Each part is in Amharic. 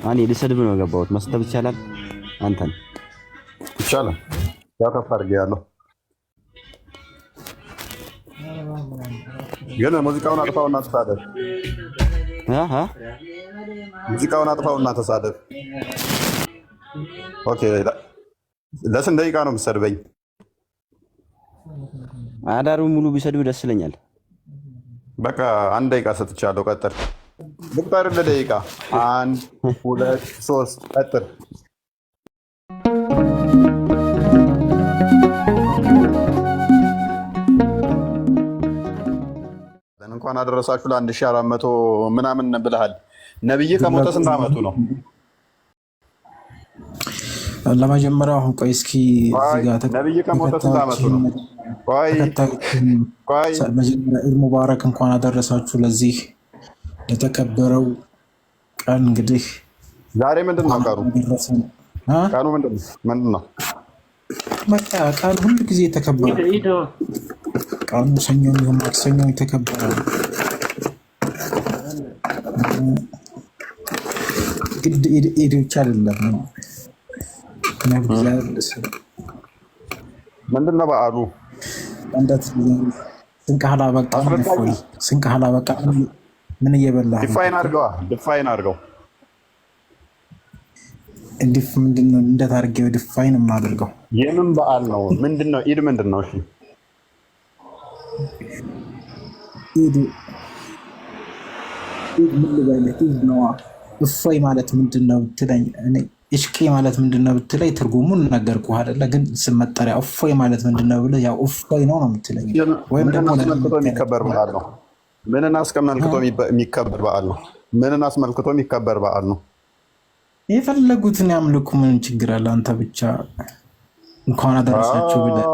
እኔ ልሰድብ ነው የገባሁት። መስደብ ይቻላል? አንተን ይቻላል። ያከፍ አድርጌያለሁ፣ ግን ሙዚቃውን አጥፋውና ተሳደብ። ሙዚቃውን አጥፋውና ተሳደብ። ኦኬ። ለስንት ደቂቃ ነው የምትሰድበኝ? አዳሩን ሙሉ ቢሰድብ ደስ ይለኛል። በቃ 1 ደቂቃ ሰጥቻለሁ። ቀጥል። ልቁጠር ለደቂቃ 1 2 3 ቀጥል። እንኳን አደረሳችሁ ለ1400 ምናምን ብለሃል። ነብይ ከሞተ ስንት ዓመቱ ነው? ለመጀመሪያው አሁን ቆይ እስኪ ነብይ ከሞተ ስንት ዓመቱ ነው? ቆይ መጀመሪያ ኢድ ሙባረክ እንኳን አደረሳችሁ ለዚህ ለተከበረው ቀን። እንግዲህ ዛሬ ምንድን ነው ቀኑ? ቀኑ ምንድን ነው? በቃ ቀኑ ሁሉ ጊዜ የተከበረ ቀኑ ሰኞ ይሁን ማክሰኞ የተከበረ ግድ ኢድ ብቻ አይደለም። ምንድን ነው በዓሉ? ስንቅህላ በቃ ምን እየበላህ? ዲፋይን አድርገው። እንዲፍ ምንድን ነው? እንዴት አድርጌው ዲፋይን የማደርገው? የምን በዓል ነው? ምንድን ነው? ኢድ ምንድን ነው? እሺ ኢድ ምን ልበልህ? ኢድ ነው። እፎይ ማለት ምንድን ነው ብትለኝ፣ እሽቂ ማለት ምንድን ነው ብትለኝ ትርጉሙን ነገርኩህ አይደለ? ግን ስም መጠሪያ እፎይ ማለት ምንድን ነው ብለህ ያው እፎይ ነው የምትለኝ። ወይም ደግሞ አስመልክቶ የሚከበር በዓል ነው። ምንን አስመልክቶ የሚከበር በዓል ነው? ምንን አስመልክቶ የሚከበር በዓል ነው? የፈለጉትን ያምልኩ፣ ምን ችግር አለ? አንተ ብቻ እንኳን አደረሳችሁ ብለህ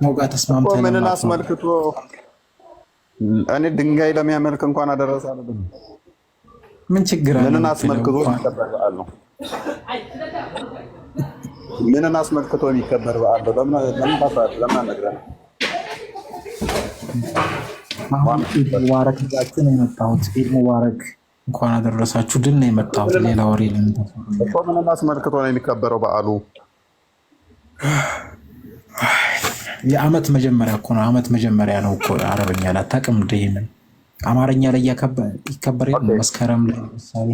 ነው ጋር ተስማምተን። ምንን አስመልክቶ? እኔ ድንጋይ ለሚያመልክ እንኳን አደረሰ አይደለም። ምን ችግር አለ? ምንን አስመልክቶ የሚከበር በዓል ነው? ምንን አስመልክቶ የሚከበር በዓል ነው? ለምን አነግረን? ኢድ ሙባረክ ይዛችሁ ነው የመጣሁት። ኢድ ሙባረክ እንኳን አደረሳችሁ ድል ነው የመጣሁት። ሌላ ወሬ እኮ ምንን አስመልክቶ ነው የሚከበረው በዓሉ? የዓመት መጀመሪያ እኮ ነው። ዓመት መጀመሪያ ነው እኮ። አረበኛ ላይ አታውቅም? ይሄንን አማርኛ ላይ ይከበር መስከረም ላይ ለምሳሌ።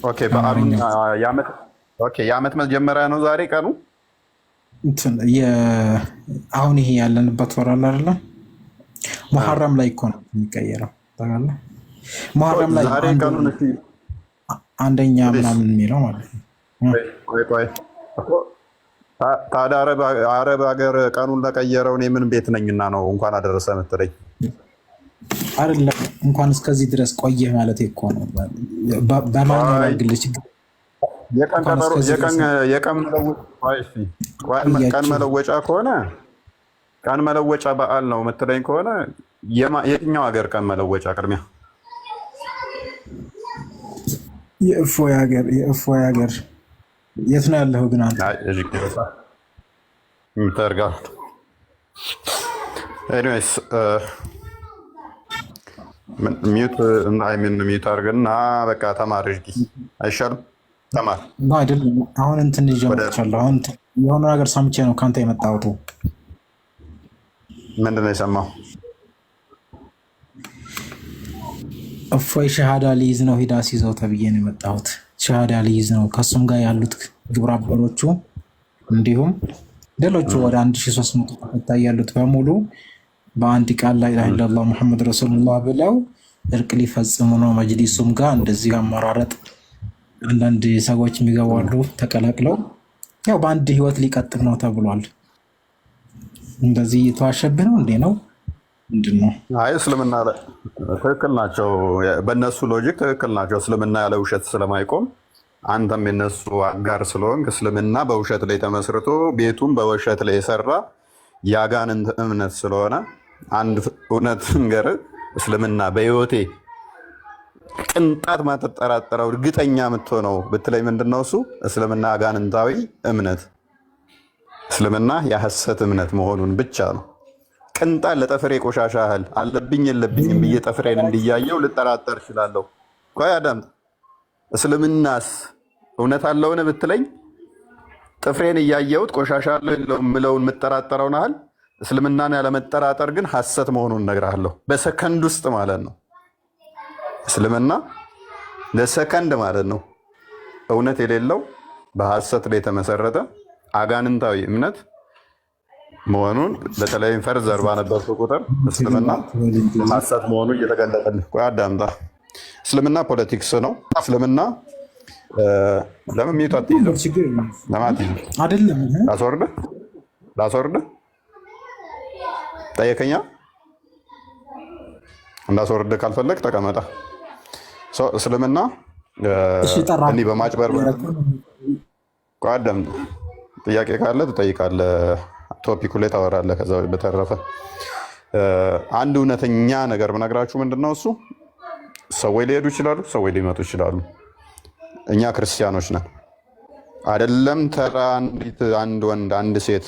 ኦኬ በዓሉ የዓመት መጀመሪያ ነው ዛሬ ቀኑ። አሁን ይሄ ያለንበት ወር አለ አይደለ? ሙሐረም ላይ እኮ ነው የሚቀየረው። ታውቃለህ? ሙሐረም ላይ ዛሬ ቀኑን እስኪ አንደኛ ምናምን የሚለው ማለት ነው። ቆይ ታዲያ አረብ ሀገር ቀኑን ለቀየረው እኔ ምን ቤት ነኝና ነው እንኳን አደረሰ የምትለኝ? አይደለም እንኳን እስከዚህ ድረስ ቆየህ ማለት እኮ ነው። በማንኛውም ያግልህ ችግር ቀን መለወጫ ከሆነ ቀን መለወጫ በዓል ነው የምትለኝ ከሆነ የትኛው ሀገር ቀን መለወጫ ቅድሚያ? የእፎይ ሀገር የት ነው ያለው ግን አንተ? ኤኒዌይስ ሚዩት አድርግና በቃ ተማር። አይሻልም? ተማር አይደለም። አሁን እንትን ይጀምራለሁ። አሁን የሆነ ነገር ሰምቼ ነው ከአንተ የመጣሁት። ምንድን ነው የሰማው? እፎይ ሸሃዳ ሊይዝ ነው ሂዳ ሲይዘው ተብዬ ነው የመጣሁት። ሸሃዳ ሊይዝ ነው ከእሱም ጋር ያሉት ግብረ አበሮቹ እንዲሁም ሌሎቹ ወደ 1300 ተከታይ ያሉት በሙሉ በአንድ ቃል ላይ ኢላሀ ኢለላህ ሙሐመድ ረሱሉላህ ብለው እርቅ ሊፈጽሙ ነው። መጅሊሱም ጋር እንደዚህ አመራረጥ አንዳንድ ሰዎች የሚገባሉ ተቀላቅለው ያው በአንድ ህይወት ሊቀጥል ነው ተብሏል። እንደዚህ የተዋሸብህ ነው እንዴ? ነው ምንድን ነው? አይ እስልምና ትክክል ናቸው። በእነሱ ሎጂክ ትክክል ናቸው። እስልምና ያለ ውሸት ስለማይቆም አንተም የነሱ አጋር ስለሆንክ እስልምና በውሸት ላይ ተመስርቶ ቤቱም በውሸት ላይ የሰራ የአጋንንት እምነት ስለሆነ አንድ እውነት ንገር፣ እስልምና በህይወቴ ቅንጣት ማትጠራጠረው እርግጠኛ የምትሆነው ብትለኝ ምንድን ነው እሱ? እስልምና አጋንንታዊ እምነት፣ እስልምና የሐሰት እምነት መሆኑን ብቻ ነው። ቅንጣት ለጠፍሬ ቆሻሻ ያህል አለብኝ የለብኝም ብዬ ጠፍሬን እንዲያየው ልጠራጠር እችላለሁ። ቆይ አዳምጥ። እስልምናስ እውነት አለውን ብትለኝ ጥፍሬን እያየሁት ቆሻሻ አለው የምለውን የምጠራጠረው ናል። እስልምናን ያለመጠራጠር ግን ሐሰት መሆኑን እነግርሃለሁ። በሰከንድ ውስጥ ማለት ነው። እስልምና ለሰከንድ ማለት ነው እውነት የሌለው በሐሰት ላይ የተመሰረተ አጋንንታዊ እምነት መሆኑን በተለይም ፈርዘር ባነበብኩ ቁጥር እስልምና ሐሰት መሆኑ እየተገለጠልህ። ቆይ አዳምጣ። እስልምና ፖለቲክስ ነው። እስልምና ለምን ሚዩት አትይዘው? ለማት አይደለም ላስወርድህ ጠየቀኛ። እንዳስወርድህ ካልፈለግ ተቀመጣ። እስልምና እኔ በማጭበርበር ቆይ አዳምጥ። ጥያቄ ካለ ትጠይቃለህ፣ ቶፒኩ ላይ ታወራለህ። ከዛ በተረፈ አንድ እውነተኛ ነገር ብነግራችሁ ምንድነው እሱ፣ ሰዎች ሊሄዱ ይችላሉ፣ ሰዎች ሊመጡ ይችላሉ። እኛ ክርስቲያኖች ነን አይደለም። ተራ አንድ ወንድ አንድ ሴት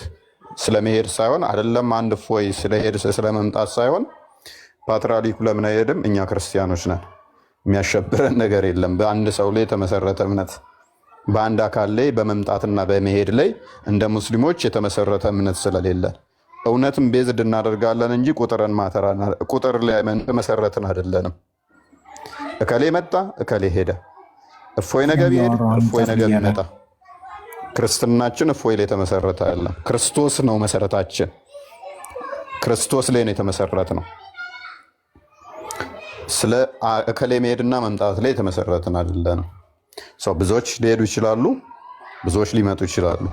ስለመሄድ ሳይሆን አይደለም አንድ ፎይ ስለሄድ ስለመምጣት ሳይሆን ፓትርያርኩ ለምን አይሄድም? እኛ ክርስቲያኖች ነን። የሚያሸብረን ነገር የለም። በአንድ ሰው ላይ የተመሰረተ እምነት፣ በአንድ አካል ላይ በመምጣትና በመሄድ ላይ እንደ ሙስሊሞች የተመሰረተ እምነት ስለሌለ እውነትም ቤዝድ እናደርጋለን እንጂ ቁጥር ላይ የተመሰረትን አይደለንም። እከሌ መጣ፣ እከሌ ሄደ፣ እፎይ ነገ ቢሄድ፣ እፎይ ነገ ቢመጣ። ክርስትናችን እፎይ ላይ የተመሰረተ አይደለም። ክርስቶስ ነው መሰረታችን። ክርስቶስ ላይ ነው የተመሰረት ነው። ስለ እከሌ መሄድና መምጣት ላይ የተመሰረትን አይደለንም። ብዙዎች ሊሄዱ ይችላሉ፣ ብዙዎች ሊመጡ ይችላሉ፣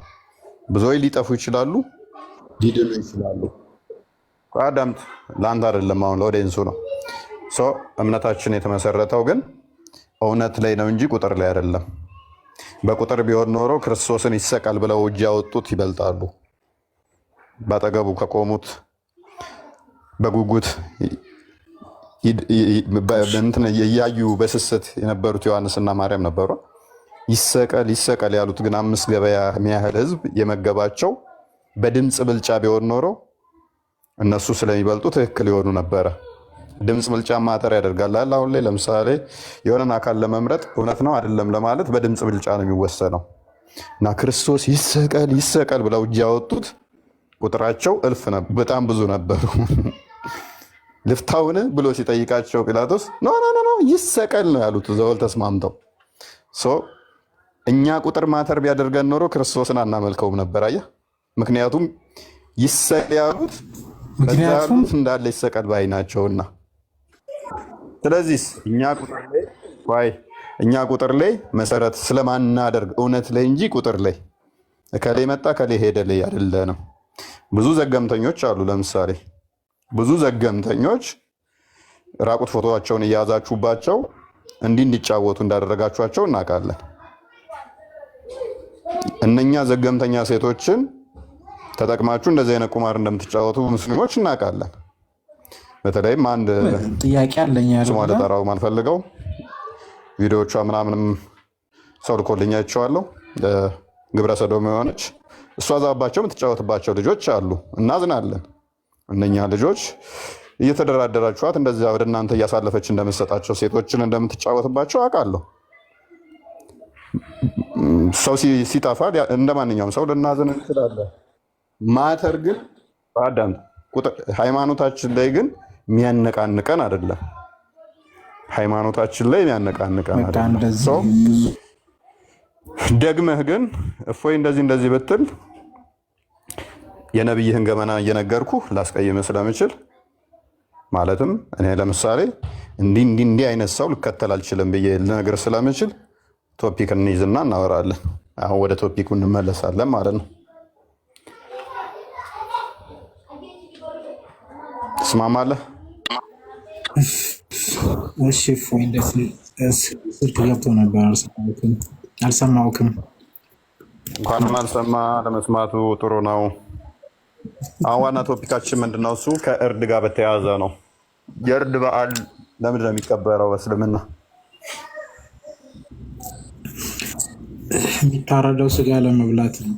ብዙዎች ሊጠፉ ይችላሉ፣ ሊድኑ ይችላሉ። አዳምጥ። ለአንተ አይደለም፣ አሁን ለኦዲየንሱ ነው። እምነታችን የተመሰረተው ግን እውነት ላይ ነው እንጂ ቁጥር ላይ አይደለም። በቁጥር ቢሆን ኖሮ ክርስቶስን ይሰቀል ብለው እጅ ያወጡት ይበልጣሉ። ባጠገቡ ከቆሙት በጉጉት እያዩ በስስት የነበሩት ዮሐንስና ማርያም ነበሩ። ይሰቀል ይሰቀል ያሉት ግን 5 ገበያ የሚያህል ህዝብ የመገባቸው በድምፅ ብልጫ ቢሆን ኖሮ እነሱ ስለሚበልጡ ትክክል ይሆኑ ነበረ። ድምፅ ብልጫ ማተር ያደርጋል። አሁን ላይ ለምሳሌ የሆነን አካል ለመምረጥ እውነት ነው አይደለም ለማለት በድምፅ ብልጫ ነው የሚወሰነው። እና ክርስቶስ ይሰቀል ይሰቀል ብለው እጅ ያወጡት ቁጥራቸው እልፍ በጣም ብዙ ነበሩ። ልፍታውን ብሎ ሲጠይቃቸው ጲላጦስ ኖ ይሰቀል ነው ያሉት። ዘወል ተስማምተው እኛ ቁጥር ማተር ቢያደርገን ኖሮ ክርስቶስን አናመልከውም ነበር። አየህ፣ ምክንያቱም ይሰቀል ያሉት እንዳለ ይሰቀል ባይ ናቸውና። ስለዚህ እኛ ቁጥር ላይ መሰረት ስለማናደርግ እውነት ላይ እንጂ ቁጥር ላይ እከሌ መጣ እከሌ ሄደ ላይ አይደለንም። ብዙ ዘገምተኞች አሉ። ለምሳሌ ብዙ ዘገምተኞች ራቁት ፎቶቸውን እያያዛችሁባቸው እንዲጫወቱ እንዳደረጋችኋቸው እናውቃለን። እነኛ ዘገምተኛ ሴቶችን ተጠቅማችሁ እንደዚህ አይነት ቁማር እንደምትጫወቱ ሙስሊሞች እናውቃለን። በተለይም አንድ ጥያቄ አለኝ ስሟ ልጠራው ማልፈልገው ቪዲዮቿ ምናምንም ሰው ልኮልኝ አይቼዋለሁ። ግብረ ሰዶም የሆነች እሷ ዛባቸው የምትጫወትባቸው ልጆች አሉ። እናዝናለን። እነኛ ልጆች እየተደራደራችኋት እንደዚያ ወደ እናንተ እያሳለፈች እንደምትሰጣቸው ሴቶችን እንደምትጫወትባቸው አውቃለሁ። ሰው ሲጠፋ እንደ ማንኛውም ሰው ልናዝን እንችላለን። ማተር ግን በአዳም ሃይማኖታችን ላይ ግን የሚያነቃንቀን አይደለም። ሃይማኖታችን ላይ የሚያነቃንቀን አይደለም። ደግመህ ግን እፎይ እንደዚህ ብትል የነብይህን ገመና እየነገርኩ ላስቀይምህ ስለምችል ማለትም እኔ ለምሳሌ እንዲህ አይነት ሰው ልከተል አልችልም ብዬ ልነግርህ ስለምችል ቶፒክ እንይዝና እናወራለን። አሁን ወደ ቶፒኩ እንመለሳለን ማለት ነው። ትስማማለህ? እሺ። እፎይ ስልክ ገብቶ ነበር አልሰማሁክም። እንኳንም አልሰማ ለመስማቱ ጥሩ ነው። አሁን ዋና ቶፒካችን ምንድነው? እሱ ከእርድ ጋር በተያያዘ ነው። የእርድ በዓል ለምንድን ነው የሚከበረው በእስልምና? የሚታረደው ስጋ ለመብላት ነው።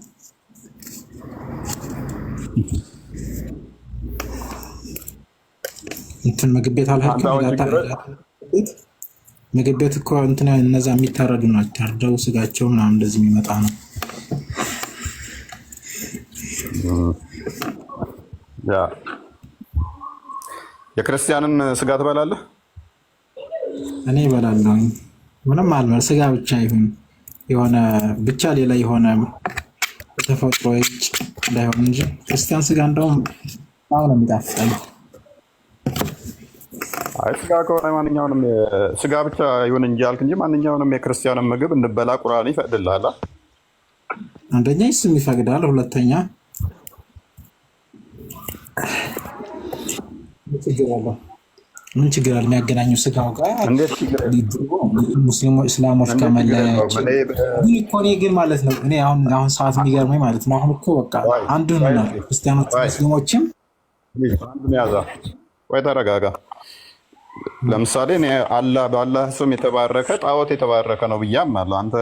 እንትን ምግብ ቤት አልሄድክም? ምግብ ቤት እኮ እንትን እነዛ የሚታረዱ ናቸው። ታርደው ስጋቸው ምናምን እንደዚህ የሚመጣ ነው። ያ የክርስቲያንን ስጋ ትበላለህ? እኔ እበላለሁ። ምንም አልመር ስጋ ብቻ ይሁን የሆነ ብቻ ሌላ የሆነ ተፈጥሮ እንዳይሆን እንጂ ክርስቲያን ስጋ እንደውም በጣም ነው የሚጣፍጠኝ። አይ ስጋ ከሆነ ማንኛውንም ስጋ ብቻ ይሁን እንጂ አልክ እንጂ ማንኛውንም የክርስቲያንን ምግብ እንድበላ ቁርአን ይፈቅድልሃል። አንደኛ ይስም ይፈቅዳል፣ ሁለተኛ ምን ችግር አለ? የሚያገናኙ ስጋው ጋር ሙስሊሞች እስላሞች ከመለያቸው እኔ ግን ማለት ነው እኔ አሁን ሰዓት የሚገርመኝ ማለት ነው አሁን እኮ በቃ አንዱ ነው ክርስቲያኖች ሙስሊሞችም ያዛ ወይ ተረጋጋ። ለምሳሌ እኔ አላህ በአላህ ስም የተባረከ ጣዖት የተባረከ ነው ብዬ አምናለሁ። አንተ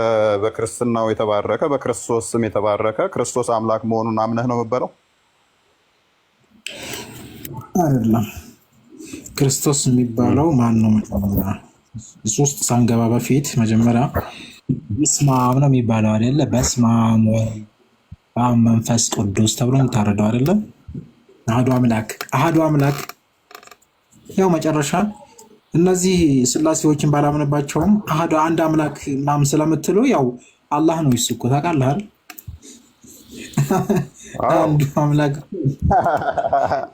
በክርስትናው የተባረከ በክርስቶስ ስም የተባረከ ክርስቶስ አምላክ መሆኑን አምነህ ነው የምትበለው? አይደለም። ክርስቶስ የሚባለው ማን ነው? እሱ ውስጥ ሳንገባ በፊት መጀመሪያ በስመ አብ ነው የሚባለው አይደለ? በስመ አብ ወወልድ መንፈስ ቅዱስ ተብሎ የምታረደው አይደለም? አሐዱ አምላክ ያው መጨረሻ እነዚህ ስላሴዎችን ባላምንባቸውም አንድ አምላክ ምናምን ስለምትሉ ያው አላህ ነው እሱ እኮ ታውቃለህ አይደል? አንዱ አምላክ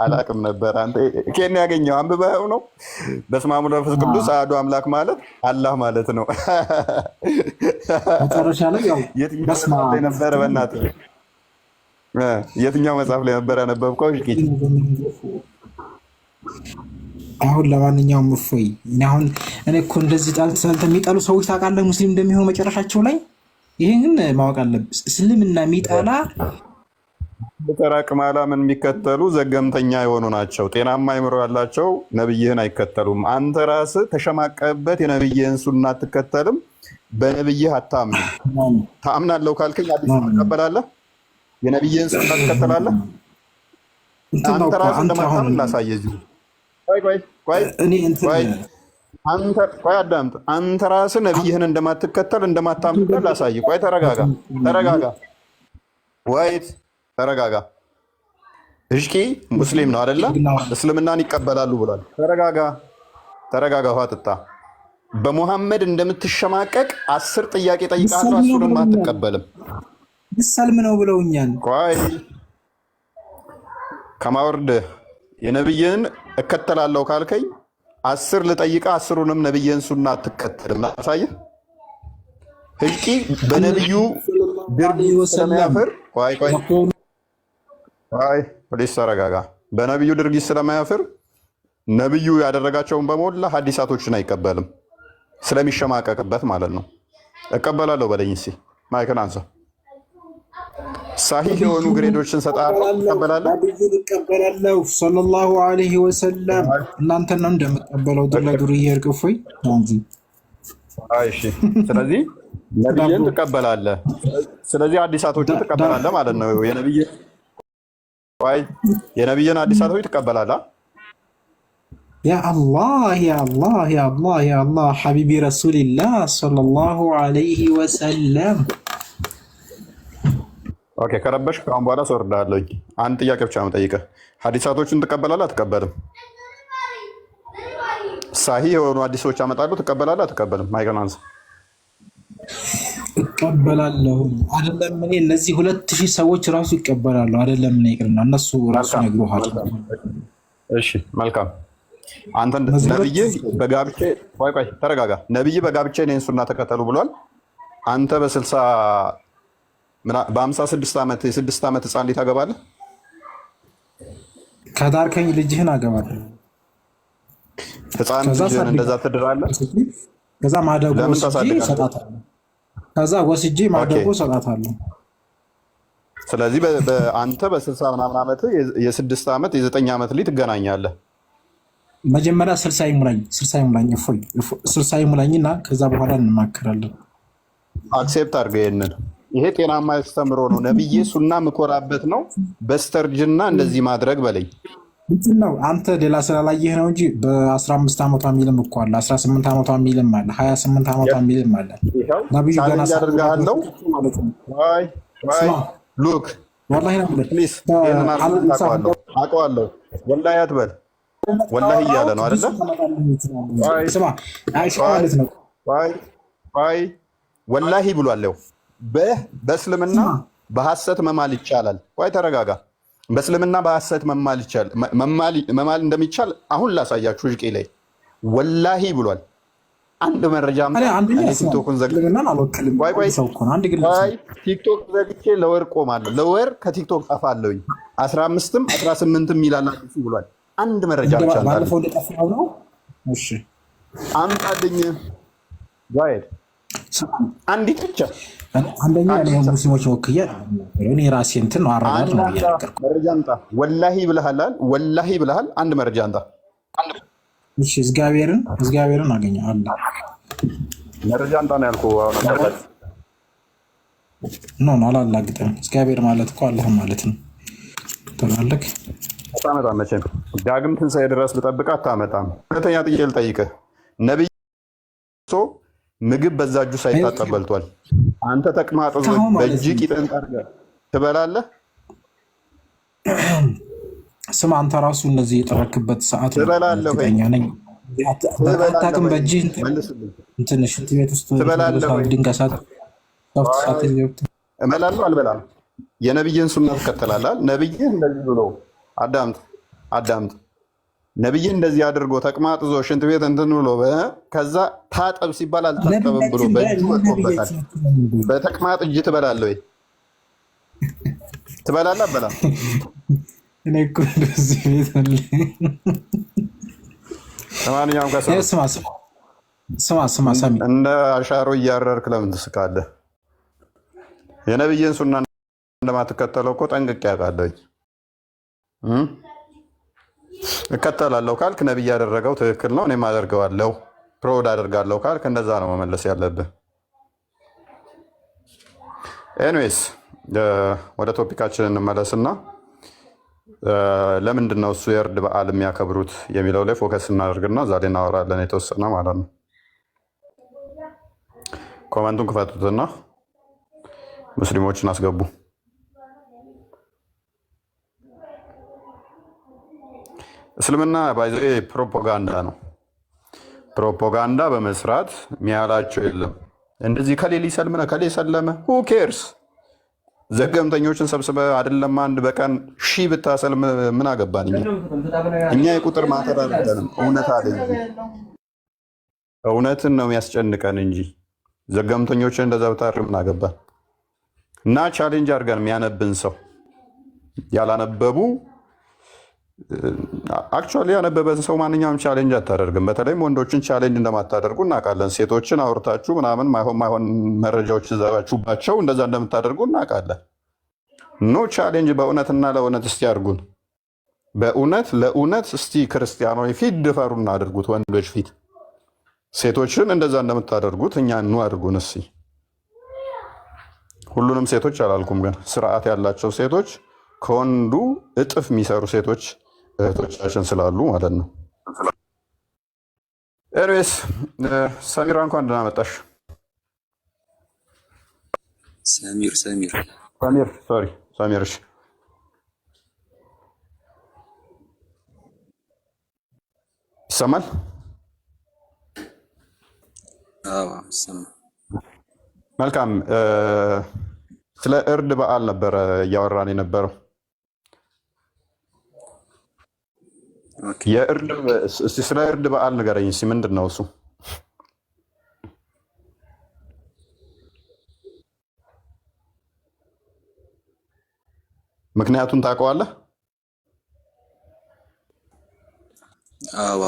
አላውቅም ነበር። አንተ ከኔ ያገኘው አንብበው ነው። በስመ አብ ወወልድ ወመንፈስ ቅዱስ አሐዱ አምላክ ማለት አላህ ማለት ነው። መጨረሻ ላይ ያው በስመ አብ ነበረ። በእናትህ የትኛው መጽሐፍ ላይ ነበር ያነበብከው? አሁን ለማንኛውም እፎይ እኔ እኮ እንደዚህ ሰልተ የሚጠሉ ሰዎች ታውቃለህ ሙስሊም እንደሚሆኑ መጨረሻቸው ላይ ይህን ማወቅ አለብህ። እስልምና የሚጠላ ተራቅማላ ምን የሚከተሉ ዘገምተኛ የሆኑ ናቸው። ጤናማ አይምሮ ያላቸው ነብይህን አይከተሉም። አንተ ራስህ ተሸማቀበት የነብይህን ሱና አትከተልም። በነብይህ አታምንም። ታምናለሁ ካልከኝ አዲስ ትቀበላለህ። የነብይህን ሱና ትከተላለህ። አንተ ራስህ እንደማታምን ላሳየህ። ቆይ አዳምጥ። አንተ ራስህ ነብይህን እንደማትከተል እንደማታምር ላሳይ። ቆይ ተረጋጋ። ወይት ተረጋጋ። እሽቂ ሙስሊም ነው አይደለ? እስልምናን ይቀበላሉ ብሏል። ተረጋጋ። ውሃ ጥጣ። በሙሐመድ እንደምትሸማቀቅ 10 ጥያቄ ጠይቃለሁ፣ 10ንም አትቀበልም። ሰልም ነው ብለውኛል። ቆይ ከማወርድ የነብይህን እከተላለሁ ካልከኝ 10 ልጠይቃ 10ንም ነብይህን ሱና አትከተልም። ላሳየህ። ህልቂ በነብዩ ድርጊት ስለማያፍር ፕሊስ ተረጋጋ። በነብዩ ድርጊት ስለማያፍር ነብዩ ያደረጋቸውን በሞላ ሐዲሳቶችን አይቀበልም። ስለሚሸማቀቅበት ማለት ነው። እቀበላለሁ በለኝ እስኪ ማይክን አንሳ። ሳሂህ የሆኑ ግሬዶችን ሰጣለሁ። እቀበላለሁ ሰለላሁ ዐለይሂ ወሰለም። እናንተ ነው እንደምትቀበለው ለዱርዬ እርግፎይ እንጂ። እሺ፣ ስለዚህ ነብይን ትቀበላለህ። ስለዚህ ሐዲሳቶችን ትቀበላለህ ማለት ነው። የነብይን ሐዲሳቶች ትቀበላለህ። ያ አላህ ሐቢቢ ረሱልላህ ሰለላሁ ዐለይሂ ወሰለም። ኦኬ፣ ከረበሽ ከአሁን በኋላ ስወርዳለሁ። አንድ ጥያቄ ብቻ ነው የምጠይቅህ። ሐዲሳቶችን ትቀበላለህ አትቀበልም? ሳሂህ የሆኑ ሐዲሶች አመጣለሁ። ትቀበላለህ አትቀበልም? ማይከን አንሳ። እቀበላለሁ። አይደለም እኔ እነዚህ 2000 ሰዎች ራሱ ይቀበላሉ። አይደለም እኔ ይቅርና እነሱ ራሱ ነግሮሃል። እሺ መልካም። አንተ ነብይ በጋብቻ ተረጋጋ። ነብይ በጋብቻ እኔን ሱና ተከተሉ ብሏል። አንተ በ56 ዓመት የ6 ዓመት ህፃን ልጅ ታገባለህ? ከዳርከኝ ልጅህን አገባለሁ። ህፃን ልጅህን እንደዛ ትድራለህ? ከዛ ማደጎ ወስጄ እሰጣታለሁ። ከዛ ወስጄ ማደጎ እሰጣታለሁ። ስለዚህ አንተ በ60 ምናምን ዓመት የ6 ዓመት የ9 ዓመት ልጅ ትገናኛለህ። መጀመሪያ 60 ይሙላኝ እፎይ 60 ይሙላኝና ከዛ በኋላ እንማከራለን። አክሴፕት አድርገህ ይሄንን። ይሄ ጤናማ ያስተምሮ ነው። ነብዬ ሱና ምኮራበት ነው። በስተርጅና እንደዚህ ማድረግ በለኝ። እንትን ነው አንተ ሌላ ስላላየህ ነው እንጂ በ15 ዓመቷ የሚልም እኮ አለ፣ 18 ዓመቷ የሚልም አለ፣ 28 ዓመቷ የሚልም አለ። ነብዩ ገና ያደርጋለሁ ማለት ነው። ሉክ ወላሂ ነው ፕሊዝ አውቀዋለሁ። ወላሂ አትበል። ወላሂ እያለ ነው አይደለ? ስማ አይሻ ማለት ነው። ወላሂ ብሏል። በእስልምና በሐሰት መማል ይቻላል። ቆይ ተረጋጋ። በእስልምና በሐሰት መማል እንደሚቻል አሁን ላሳያችሁ። እጅቄ ላይ ወላሂ ብሏል። አንድ መረጃ ቲክቶክን ቲክቶክ ዘግቼ ለወር ቆማለሁ። ለወር ከቲክቶክ ጠፋለሁኝ። 15ም 18ም ይላላችሁ ብሏል። አንድ መረጃ ብቻ አምጣልኝ። ዛይድ አንዲት ብቻ አንደኛ ሙስሊሞች ወክያ እኔ ራሴ እንትን ነው አረጋድ ነው ያደረኩት። መረጃ አምጣ። ወላሂ ብለሃል። ወላሂ ብለሃል። አንድ መረጃ አምጣ። እሺ እግዚአብሔርን አገኘው አለ መረጃ አምጣ ነው ያልኩህ። ኖ አላላግጥም። እግዚአብሔር ማለት እኮ አላህ ማለት ነው። ተላለክ አታመጣም። መቼም ዳግም ትንሣኤ ድረስ ብጠብቅ አታመጣም። ሁለተኛ ጥያቄ ልጠይቅህ። ነብይ ምግብ በዛ እጁ ሳይታጠብ በልቷል። አንተ ተቅማጥ በእጅ ቂጥን ጠርገህ ትበላለህ? ስማ አንተ ራሱ እንደዚህ የጠረክበት ሰዓት ትበላለህ ወይ? አታውቅም። በእጅህ እንትን ሽንት ቤት ውስጥ ድንጋይ ሳት እበላለሁ አልበላም? የነብይን ሱና ትከተላለህ? ነብይህ እንደዚህ ብሎ አዳምጥ። ነብይህ እንደዚህ አድርጎ ተቅማጥዞ ሽንት ቤት እንትን ብሎ ከዛ ታጠብ ሲባል አልታጠብም ብሎ በእጁ ወጥቶበታል። በተቅማጥ እጅ ትበላለህ ወይ? ትበላለህ? አበላም እኔ እኮ እንደዚህ ቤት አለ። ለማንኛውም ስማ ሳሚ እንደ አሻሮ እያረርክ ለምን ትስቃለህ? የነብይን ሱና እንደማትከተለው እኮ ጠንቅቄ አውቃለሁ። እከተላለሁ ካልክ ነብይ ያደረገው ትክክል ነው፣ እኔም አደርገዋለሁ። ፕሮድ አደርጋለሁ ካልክ እንደዛ ነው መመለስ ያለብህ። ኤኒዌይስ ወደ ቶፒካችን እንመለስና ለምንድን ነው እሱ የእርድ በዓል የሚያከብሩት የሚለው ላይ ፎከስ እናደርግና ዛሬ እናወራለን የተወሰነ ማለት ነው። ኮመንቱን ክፈቱትና ሙስሊሞችን አስገቡ። እስልምና ባይዘ ፕሮፓጋንዳ ነው። ፕሮፓጋንዳ በመስራት ሚያላቸው የለም። እንደዚህ ከሌሊ ሰልምነ ከሌ ሰለመ ሁ ኬርስ ዘገምተኞችን ሰብስበ አይደለም አንድ በቀን ሺህ ብታሰልም ምን አገባን? እኛ የቁጥር ማተር አይደለም። እውነት አለ እውነትን ነው የሚያስጨንቀን እንጂ ዘገምተኞችን እንደዛ ብታር ምን አገባን? እና ቻሌንጅ አድርገን የሚያነብን ሰው ያላነበቡ አክቹዋሊ ያነበበን ሰው ማንኛውም ቻሌንጅ አታደርግም። በተለይም ወንዶችን ቻሌንጅ እንደማታደርጉ እናውቃለን። ሴቶችን አውርታችሁ ምናምን ማይሆን መረጃዎች ዘባችሁባቸው እንደዛ እንደምታደርጉ እናውቃለን። ኖ ቻሌንጅ በእውነትና ለእውነት እስቲ አድርጉን። በእውነት ለእውነት እስቲ ክርስቲያናዊ ፊት ድፈሩና አድርጉት። ወንዶች ፊት ሴቶችን እንደዛ እንደምታደርጉት እኛ ኑ አድርጉን እስቲ። ሁሉንም ሴቶች አላልኩም፣ ግን ስርዓት ያላቸው ሴቶች ከወንዱ እጥፍ የሚሰሩ ሴቶች እህቶቻችን ስላሉ ማለት ነው። ኤኒዌይስ ሰሚራ እንኳን ደህና መጣሽ። ሰሚር ሰሚር እሺ፣ ይሰማል? አዎ ይሰማል። መልካም። ስለ እርድ በዓል ነበረ እያወራን የነበረው። ስለ እርድ በዓል ንገረኝ እስኪ፣ ምንድን ነው እሱ? ምክንያቱን ታውቀዋለህ? አዎ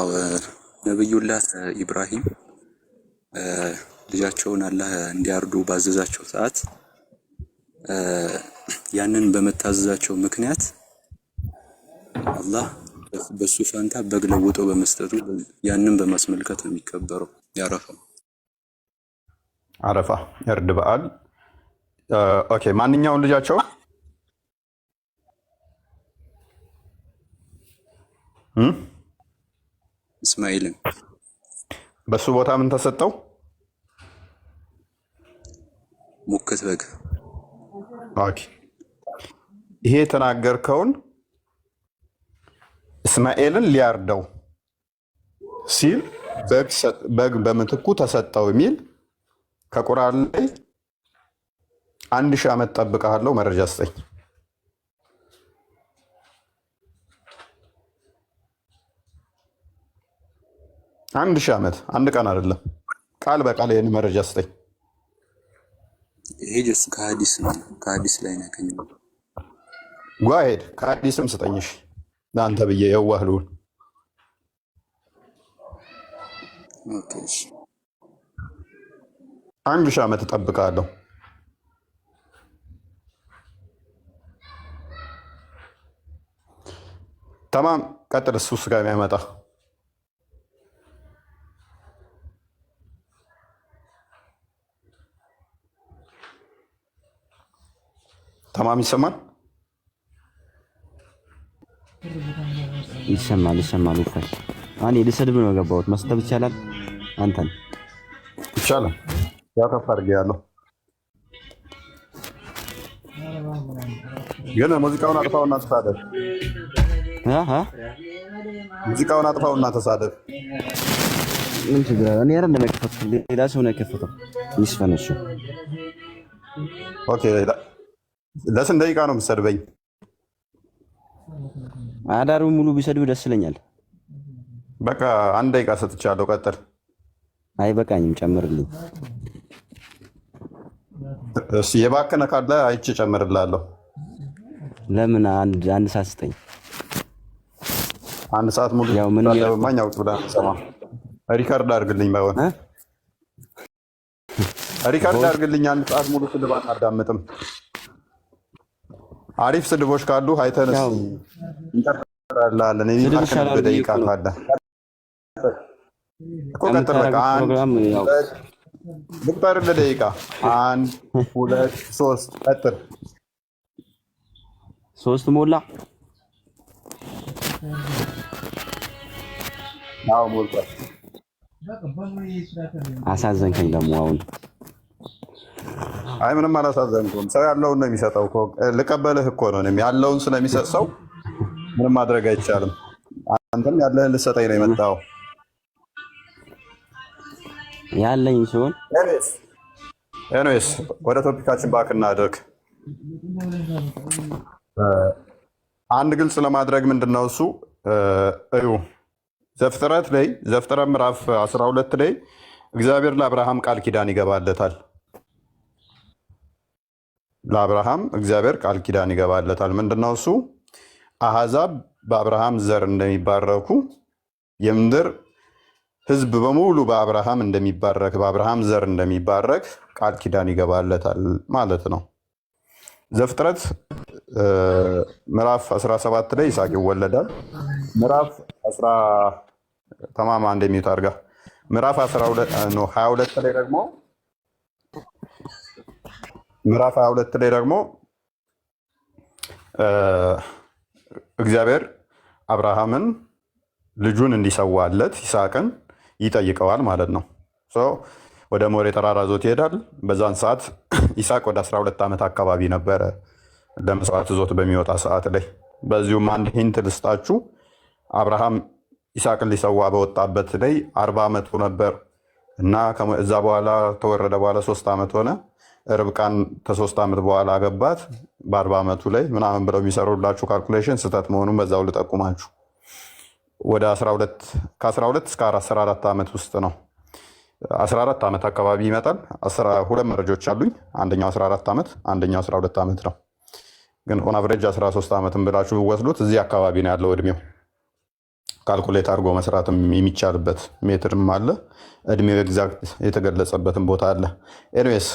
ነብዩላህ ኢብራሂም ልጃቸውን አላህ እንዲያርዱ ባዘዛቸው ሰዓት ያንን በመታዘዛቸው ምክንያት አላህ በሱ ፋንታ በግ ለውጦ በመስጠቱ ያንን በማስመልከት ነው የሚከበረው አረፋ የእርድ በዓል። ኦኬ፣ ማንኛውን ልጃቸው እስማኤልን በሱ ቦታ ምን ተሰጠው? ሙክት በግ። ኦኬ። ይሄ የተናገርከውን እስማኤልን ሊያርደው ሲል በግ በምትኩ ተሰጠው የሚል ከቁርአን ላይ 1000 ዓመት ጠብቀሃለሁ፣ መረጃ ስጠኝ። 1000 ዓመት አንድ ቀን አይደለም። ቃል በቃል ይህን መረጃ ስጠኝ። ይሄ ጀስ ከሀዲስ ነው፣ ከሀዲስ ላይ ነው ያገኘው። ጓሄድ ከሀዲስም ስጠኝሽ ለአንተ ብዬ የዋህ ልሁን። ኦኬ እሺ። 1000 ዓመት እጠብቃለሁ። ተማም ቀጥል። እሱ ስጋ የሚያመጣ ተማም ይሰማል? ይሰማል ይሰማል። ይፈል እኔ ልሰድብ ነው የገባሁት። መስጠት ይቻላል? አንተን ይቻላል። ያው ከፍ አድርጌ ያለው ግን ሙዚቃውን አጥፋውና ተሳደብ። ሙዚቃውን አጥፋውና ተሳደብ። ምን ችግር አለ? እኔ አይደለም የከፈትኩት፣ ሌላ ሰው ነው የከፈተው። ይስፈነሽ። ኦኬ። ለስንት ደቂቃ ነው የምትሰድበኝ? አዳሩን ሙሉ ቢሰድብ ደስ ይለኛል። በቃ 1 ደቂቃ ሰጥቻለሁ። ቀጥል። አይበቃኝም፣ ጨምርልኝ። እሺ፣ የባከነ ካለ አይቼ ጨምርላለሁ። ለምን አንድ ሰዓት ስጠኝ። 1 ሰዓት ሙሉ ያው ምን ማኛ ውጥ ብላ ሰማ። ሪካርድ አድርግልኝ፣ ባይሆን ሪካርድ አድርግልኝ። 1 ሰዓት ሙሉ ስድብ አናዳምጥም። አሪፍ ስድቦች ካሉ አይተንስ እንቀጥላለን። የሚባከን በደቂቃ ካለ እኮ ቀጥል። በቃ ልቁጠር ለደቂቃ 1 2 3 ቀጥል። 3 ሞላ። አዎ ሞልቷል። አሳዘንከኝ ደግሞ አሁን። አይ ምንም አላሳዘንኩም። ሰው ያለውን ነው የሚሰጠው እኮ። ልቀበልህ እኮ ነው። እኔም ያለውን ስለሚሰጥ ሰው ምንም ማድረግ አይቻልም። አንተም ያለህን ልትሰጠኝ ነው የመጣው። ያለኝ ሲሆን ኤኒዌይስ ወደ ቶፒካችን ባክ እናድርግ። አንድ ግልጽ ለማድረግ ምንድነው እሱ እዩ ዘፍጥረት ምዕራፍ 12 ላይ እግዚአብሔር ለአብርሃም ቃል ኪዳን ይገባለታል። ለአብርሃም እግዚአብሔር ቃል ኪዳን ይገባለታል። ምንድነው እሱ? አሕዛብ በአብርሃም ዘር እንደሚባረኩ፣ የምድር ሕዝብ በሙሉ በአብርሃም እንደሚባረክ፣ በአብርሃም ዘር እንደሚባረክ ቃል ኪዳን ይገባለታል ማለት ነው። ዘፍጥረት ምዕራፍ 17 ላይ ይስሐቅ ይወለዳል። ምዕራፍ ተማማ እንደሚዩት አድርጋ ምዕራፍ 22 ላይ ደግሞ እግዚአብሔር አብርሃምን ልጁን እንዲሰዋለት ይስሐቅን ይጠይቀዋል ማለት ነው። ወደ ሞሬ ተራራ ዞት ይሄዳል። በዛን ሰዓት ይስሐቅ ወደ 12 ዓመት አካባቢ ነበረ ለመስዋዕት ዞት በሚወጣ ሰዓት ላይ። በዚሁም አንድ ሂንት ልስጣችሁ። አብርሃም ይስሐቅን ሊሰዋ በወጣበት ላይ 40 ዓመቱ ነበር እና እዛ በኋላ ተወረደ በኋላ 3 ዓመት ሆነ። ርብቃን ከ3 ዓመት በኋላ አገባት በ40 ዓመቱ ላይ ምናምን ብለው የሚሰሩላችሁ ካልኩሌሽን ስህተት መሆኑን በዛው ልጠቁማችሁ። ወደ ከ12 እስከ 14 ዓመት ውስጥ ነው። 14 ዓመት አካባቢ ይመጣል። 2 መረጃዎች አሉኝ። አንደኛው 14 ዓመት፣ አንደኛው 12 ዓመት ነው። ግን ኦን አቨሬጅ 13 ዓመትን ብላችሁ ወስዱት። እዚህ አካባቢ ነው ያለው እድሜው። ካልኩሌት አድርጎ መስራትም የሚቻልበት ሜትርም አለ። እድሜው ኤግዛክት የተገለጸበትም ቦታ አለ። ኤኒዌይስ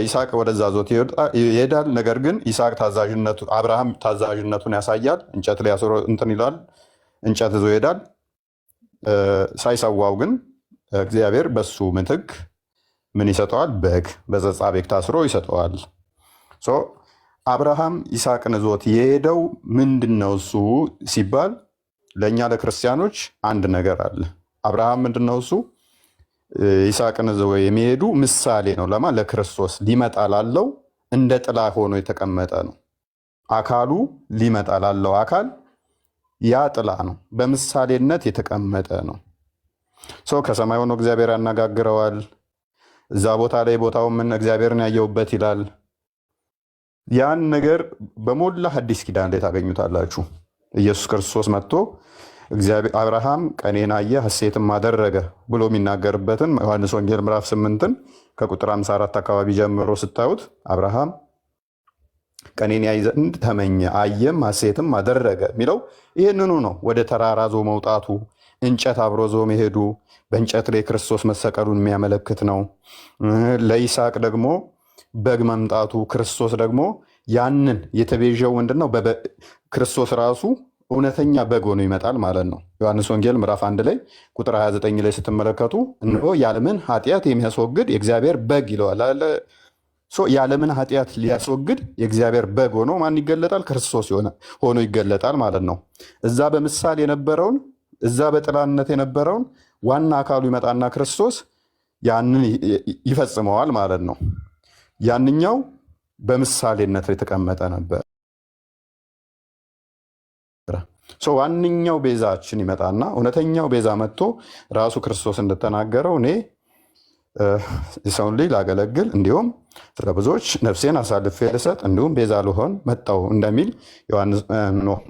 ይስሐቅ ወደዛ ዞት ይሄዳል። ነገር ግን አብርሃም ታዛዥነቱን ያሳያል። እንጨት ላይ እንትን ይላል። እንጨት ይዞ ይሄዳል። ሳይሰዋው ግን እግዚአብሔር በሱ ምትክ ምን ይሰጠዋል? በግ በዘጻ ቤት ታስሮ ይሰጠዋል። አብርሃም ይስሐቅን ይዞት የሄደው ምንድነው እሱ ሲባል ለእኛ ለክርስቲያኖች አንድ ነገር አለ። አብርሃም ምንድነው እሱ ይስሐቅን ይዞ የሚሄዱ ምሳሌ ነው። ለማ ለክርስቶስ ሊመጣ ላለው እንደ ጥላ ሆኖ የተቀመጠ ነው። አካሉ ሊመጣ ላለው አካል ያ ጥላ ነው፣ በምሳሌነት የተቀመጠ ነው። ሰው ከሰማይ ሆኖ እግዚአብሔር ያነጋግረዋል። እዛ ቦታ ላይ ቦታው ምን እግዚአብሔርን ያየውበት ይላል። ያን ነገር በሞላ ሐዲስ ኪዳን ላይ ታገኙታላችሁ። ኢየሱስ ክርስቶስ መጥቶ አብርሃም ቀኔን አየ ሐሴትም አደረገ ብሎ የሚናገርበትን ዮሐንስ ወንጌል ምዕራፍ 8ን ከቁጥር 54 አካባቢ ጀምሮ ስታዩት አብርሃም ቀኔን ያይ ዘንድ ተመኘ አየም ሐሴትም አደረገ የሚለው ይህንኑ ነው። ወደ ተራራ ዞ መውጣቱ፣ እንጨት አብሮ ዞ መሄዱ በእንጨት ላይ ክርስቶስ መሰቀሉን የሚያመለክት ነው። ለይስሐቅ ደግሞ በግ መምጣቱ፣ ክርስቶስ ደግሞ ያንን የተቤዠው ምንድነው? ክርስቶስ ራሱ እውነተኛ በግ ሆኖ ይመጣል ማለት ነው። ዮሐንስ ወንጌል ምዕራፍ 1 ላይ ቁጥር 29 ላይ ስትመለከቱ እነሆ የዓለምን ኃጢአት የሚያስወግድ የእግዚአብሔር በግ ይለዋል አለ። የዓለምን ኃጢአት ሊያስወግድ የእግዚአብሔር በግ ሆኖ ማን ይገለጣል? ክርስቶስ ሆኖ ይገለጣል ማለት ነው። እዛ በምሳሌ የነበረውን እዛ በጥላነት የነበረውን ዋና አካሉ ይመጣና ክርስቶስ ያንን ይፈጽመዋል ማለት ነው። ያንኛው በምሳሌነት የተቀመጠ ነበር። ዋነኛው ቤዛችን ይመጣና እውነተኛው ቤዛ መጥቶ ራሱ ክርስቶስ እንደተናገረው እኔ የሰውን ልጅ ላገለግል እንዲሁም ስለ ብዙዎች ነፍሴን አሳልፌ ልሰጥ እንዲሁም ቤዛ ልሆን መጣሁ እንደሚል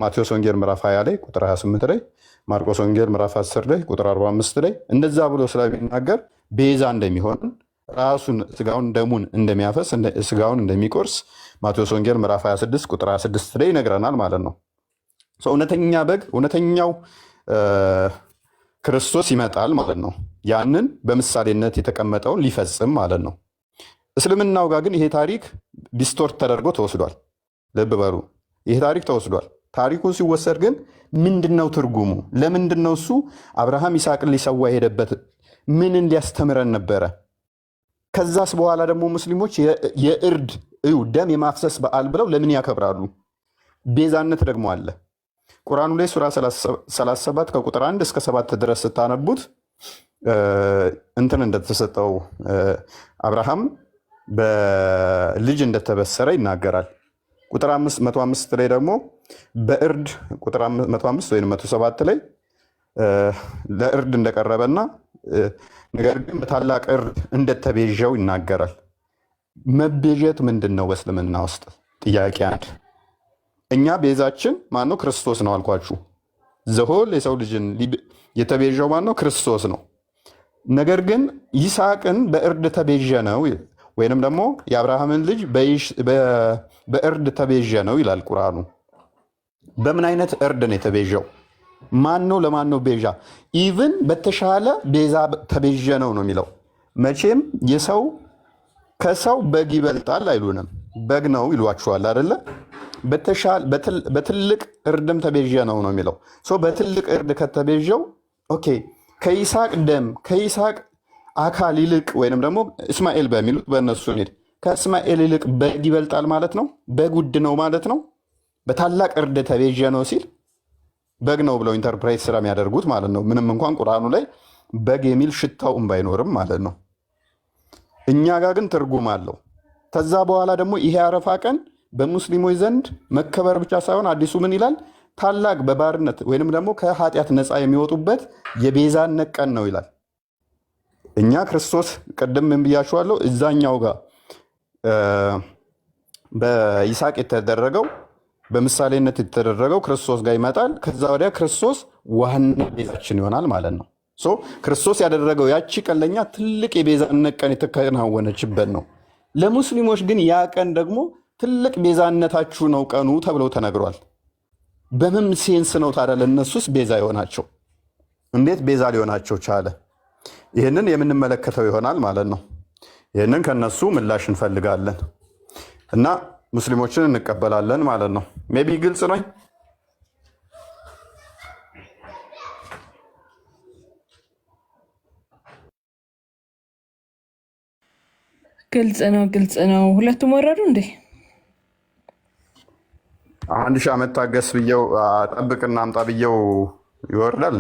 ማቴዎስ ወንጌል ምዕራፍ 20 ላይ ቁጥር 28 ላይ፣ ማርቆስ ወንጌል ምዕራፍ 10 ላይ ቁጥር 45 ላይ እንደዛ ብሎ ስለሚናገር ቤዛ እንደሚሆን ራሱን ስጋውን ደሙን እንደሚያፈስ ስጋውን እንደሚቆርስ ማቴዎስ ወንጌል ምዕራፍ 26 ቁጥር 26 ላይ ይነግረናል ማለት ነው። እውነተኛ በግ እውነተኛው ክርስቶስ ይመጣል ማለት ነው። ያንን በምሳሌነት የተቀመጠውን ሊፈጽም ማለት ነው። እስልምናው ጋር ግን ይሄ ታሪክ ዲስቶርት ተደርጎ ተወስዷል። ልብ በሉ፣ ይሄ ታሪክ ተወስዷል። ታሪኩን ሲወሰድ ግን ምንድነው ትርጉሙ? ለምንድነው እሱ አብርሃም ይስሐቅን ሊሰዋ የሄደበት? ምንን ሊያስተምረን ነበረ? ከዛስ በኋላ ደግሞ ሙስሊሞች የእርድ ደም የማፍሰስ በዓል ብለው ለምን ያከብራሉ? ቤዛነት ደግሞ አለ። ቁርአኑ ላይ ሱራ 37 ከቁጥር 1 እስከ 7 ድረስ ስታነቡት እንትን እንደተሰጠው አብርሃም በልጅ እንደተበሰረ ይናገራል። ቁጥር 105 ላይ ደግሞ በእርድ ቁጥር 105 ወይም 107 ላይ ለእርድ እንደቀረበና ነገር ግን በታላቅ እርድ እንደተቤዠው ይናገራል። መቤዠት ምንድን ነው በእስልምና ውስጥ? ጥያቄ አንድ። እኛ ቤዛችን ማነው? ክርስቶስ ነው አልኳችሁ። ዘሆል የሰው ልጅን የተቤዠው ማነው? ክርስቶስ ነው። ነገር ግን ይስሐቅን በእርድ ተቤዠ ነው ወይንም ደግሞ የአብርሃምን ልጅ በእርድ ተቤዠ ነው ይላል ቁርአኑ። በምን አይነት እርድ ነው የተቤዠው? ማን ነው ለማን ነው ቤዣ? ኢቭን በተሻለ ቤዛ ተቤዠ ነው የሚለው። መቼም የሰው ከሰው በግ ይበልጣል አይሉንም። በግ ነው ይሏችኋል አይደለ? በትልቅ እርድም ተቤዠ ነው የሚለው። በትልቅ እርድ ከተቤዠው ኦኬ፣ ከይስሐቅ ደም ከይስሐቅ አካል ይልቅ ወይንም ደግሞ እስማኤል በሚሉት በእነሱ ሄድ ከእስማኤል ይልቅ በግ ይበልጣል ማለት ነው። በግ ውድ ነው ማለት ነው። በታላቅ እርድ ተቤዠ ነው ሲል በግ ነው ብለው ኢንተርፕሬት ስራ የሚያደርጉት ማለት ነው። ምንም እንኳን ቁርአኑ ላይ በግ የሚል ሽታውም ባይኖርም ማለት ነው። እኛ ጋር ግን ትርጉም አለው። ከዛ በኋላ ደግሞ ይሄ አረፋ ቀን በሙስሊሞች ዘንድ መከበር ብቻ ሳይሆን አዲሱ ምን ይላል? ታላቅ በባርነት ወይንም ደግሞ ከኃጢአት ነፃ የሚወጡበት የቤዛነት ቀን ነው ይላል። እኛ ክርስቶስ ቅድም ምን ብያችኋለሁ? እዛኛው ጋር በይስሐቅ የተደረገው በምሳሌነት የተደረገው ክርስቶስ ጋር ይመጣል። ከዛ ወዲያ ክርስቶስ ዋና ቤዛችን ይሆናል ማለት ነው። ክርስቶስ ያደረገው ያቺ ቀን ለኛ ትልቅ የቤዛነት ቀን የተከናወነችበት ነው። ለሙስሊሞች ግን ያ ቀን ደግሞ ትልቅ ቤዛነታችሁ ነው ቀኑ ተብለው ተነግሯል። በምን ሴንስ ነው ታዲያ ለእነሱስ ቤዛ የሆናቸው? እንዴት ቤዛ ሊሆናቸው ቻለ? ይህንን የምንመለከተው ይሆናል ማለት ነው። ይህንን ከነሱ ምላሽ እንፈልጋለን እና ሙስሊሞችን እንቀበላለን ማለት ነው። ሜቢ ግልጽ ነኝ? ግልጽ ነው። ሁለቱም ወረዱ እንዴ? 1000 ዓመት ታገስ ብየው ጠብቅና አምጣ ብየው ይወርዳል።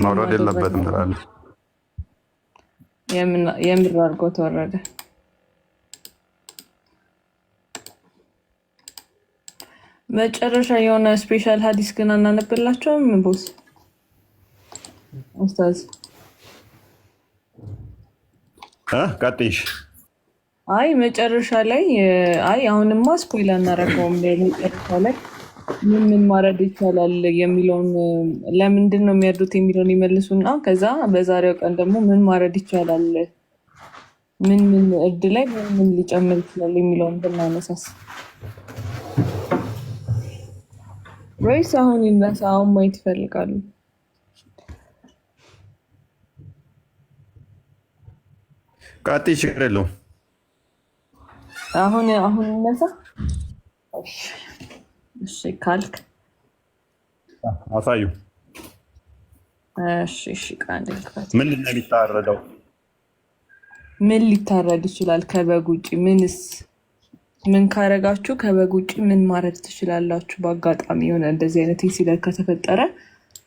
መውረድ የለበትም ትላለህ። የምር አድርጎ ተወረደ። መጨረሻ የሆነ ስፔሻል ሀዲስ ግን አናነብላቸውም ቦስ ኡስታዝ? ቀጥይሽ። አይ መጨረሻ ላይ አሁንማ ስፖይል አናረገውም። መጨረሻ ላይ ምን ማረድ ይቻላል የሚለውን ለምንድን ነው የሚያርዱት የሚለውን ይመልሱና ከዛ በዛሬው ቀን ደግሞ ምን ማረድ ይቻላል፣ ምን እርድ ላይ ምን ሊጨምር ይችላል የሚለውን ብናነሳስ ወይስ አሁን ይነሳ? አሁን ማየት ይፈልጋሉ? ቀጥይ፣ ችግር የለውም። አሁን ይነሳ። እሺ ካልክ አሳዩ። እሺ ቃል ምንድን ነው የሚታረደው? ምን ሊታረድ ይችላል ከበግ ውጭ? ምን ካረጋችሁ ከበግ ውጭ ምን ማረድ ትችላላችሁ? በአጋጣሚ የሆነ እንደዚህ አይነት ኢንሲደንት ከተፈጠረ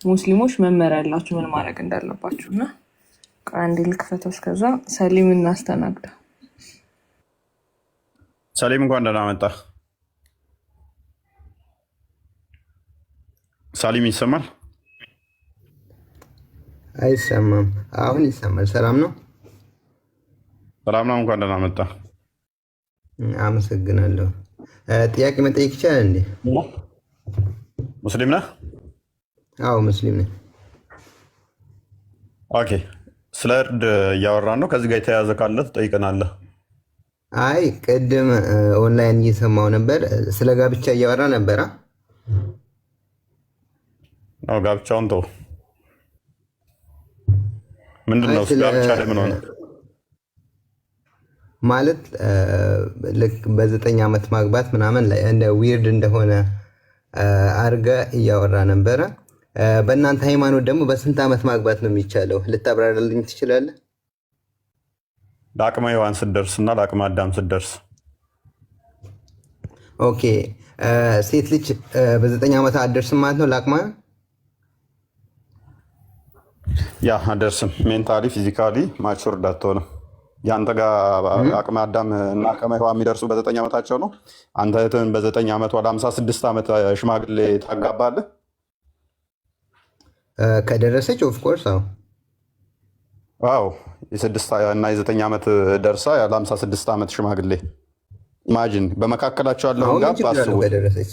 ሙስሊሞች መመሪያ ያላችሁ ምን ማድረግ እንዳለባችሁ እና አንዴ ልክፈተው። እስከዛ ሰሊም እናስተናግዳ። ሰሊም እንኳን ደህና መጣ። ሳሊም ይሰማል? አይሰማም? አሁን ይሰማል። ሰላም ነው? ሰላም ነው። እንኳን ደህና መጣ። አመሰግናለሁ። ጥያቄ መጠየቅ ይቻላል እንዴ? ሙስሊም ነህ? አዎ ሙስሊም ነኝ። ኦኬ፣ ስለ እርድ እያወራን ነው። ከዚህ ጋር የተያያዘ ካለ ትጠይቀናለህ። አይ ቅድም ኦንላይን እየሰማው ነበር፣ ስለ ጋብቻ እያወራ ነበረ። ጋብቻውን ተው። ምንድን ነው ጋብቻ? ለምን ሆነ ማለት ልክ በ9 ዓመት ማግባት ምናምን ላይ እንደ ዊርድ እንደሆነ አርገ እያወራ ነበረ። በእናንተ ሃይማኖት ደግሞ በስንት ዓመት ማግባት ነው የሚቻለው? ልታብራራልኝ ትችላለህ? ለአቅመ ሔዋን ስትደርስ እና ለአቅመ አዳም ስትደርስ። ኦኬ፣ ሴት ልጅ በ9 ዓመት አትደርስም ማለት ነው ለአቅመ? ያ አደርስም። ሜንታሊ ፊዚካሊ ማቹር እንዳትሆንም። የአንተ ጋር አቅመ አዳም እና አቅመ ሔዋን የሚደርሱ በ9 ዓመታቸው ነው። አንተ እህትህን በ9 ዓመት ወደ 56 ዓመት ሽማግሌ ታጋባለህ? ከደረሰች ኦፍኮርስ። አዎ የ6 እና የ9 ዓመት ደርሳ ያለ 56 ዓመት ሽማግሌ ኢማጂን። በመካከላቸው ያለውን ጋር አስቡ። ከደረሰች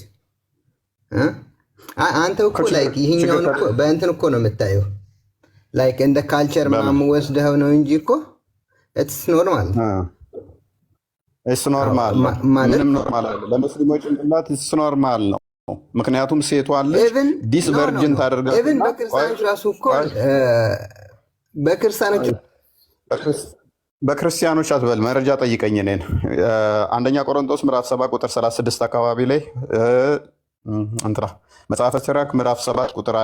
አንተ እኮ ላይክ ይሄኛውን እኮ በእንትን እኮ ነው የምታየው፣ ላይክ እንደ ካልቸር ምናምን ወስደኸው ነው እንጂ እኮ ኢትስ ኖርማል። ኢትስ ኖርማል ምንም ኖርማል አለ ለሙስሊሞች ጭንቅላት ኢትስ ኖርማል ነው። ምክንያቱም ሴቷን ልጅ ዲስ ቨርጅን ታደርጋለች። ኢቭን በክርስቲያኖች ራሱ እኮ በክርስቲያኖች አትበል፣ መረጃ ጠይቀኝ እኔን። አንደኛ ቆሮንቶስ ምዕራፍ 7 ቁጥር 36 አካባቢ ላይ እንትና መጽሐፈ ሲራክ ምዕራፍ 7 ቁጥር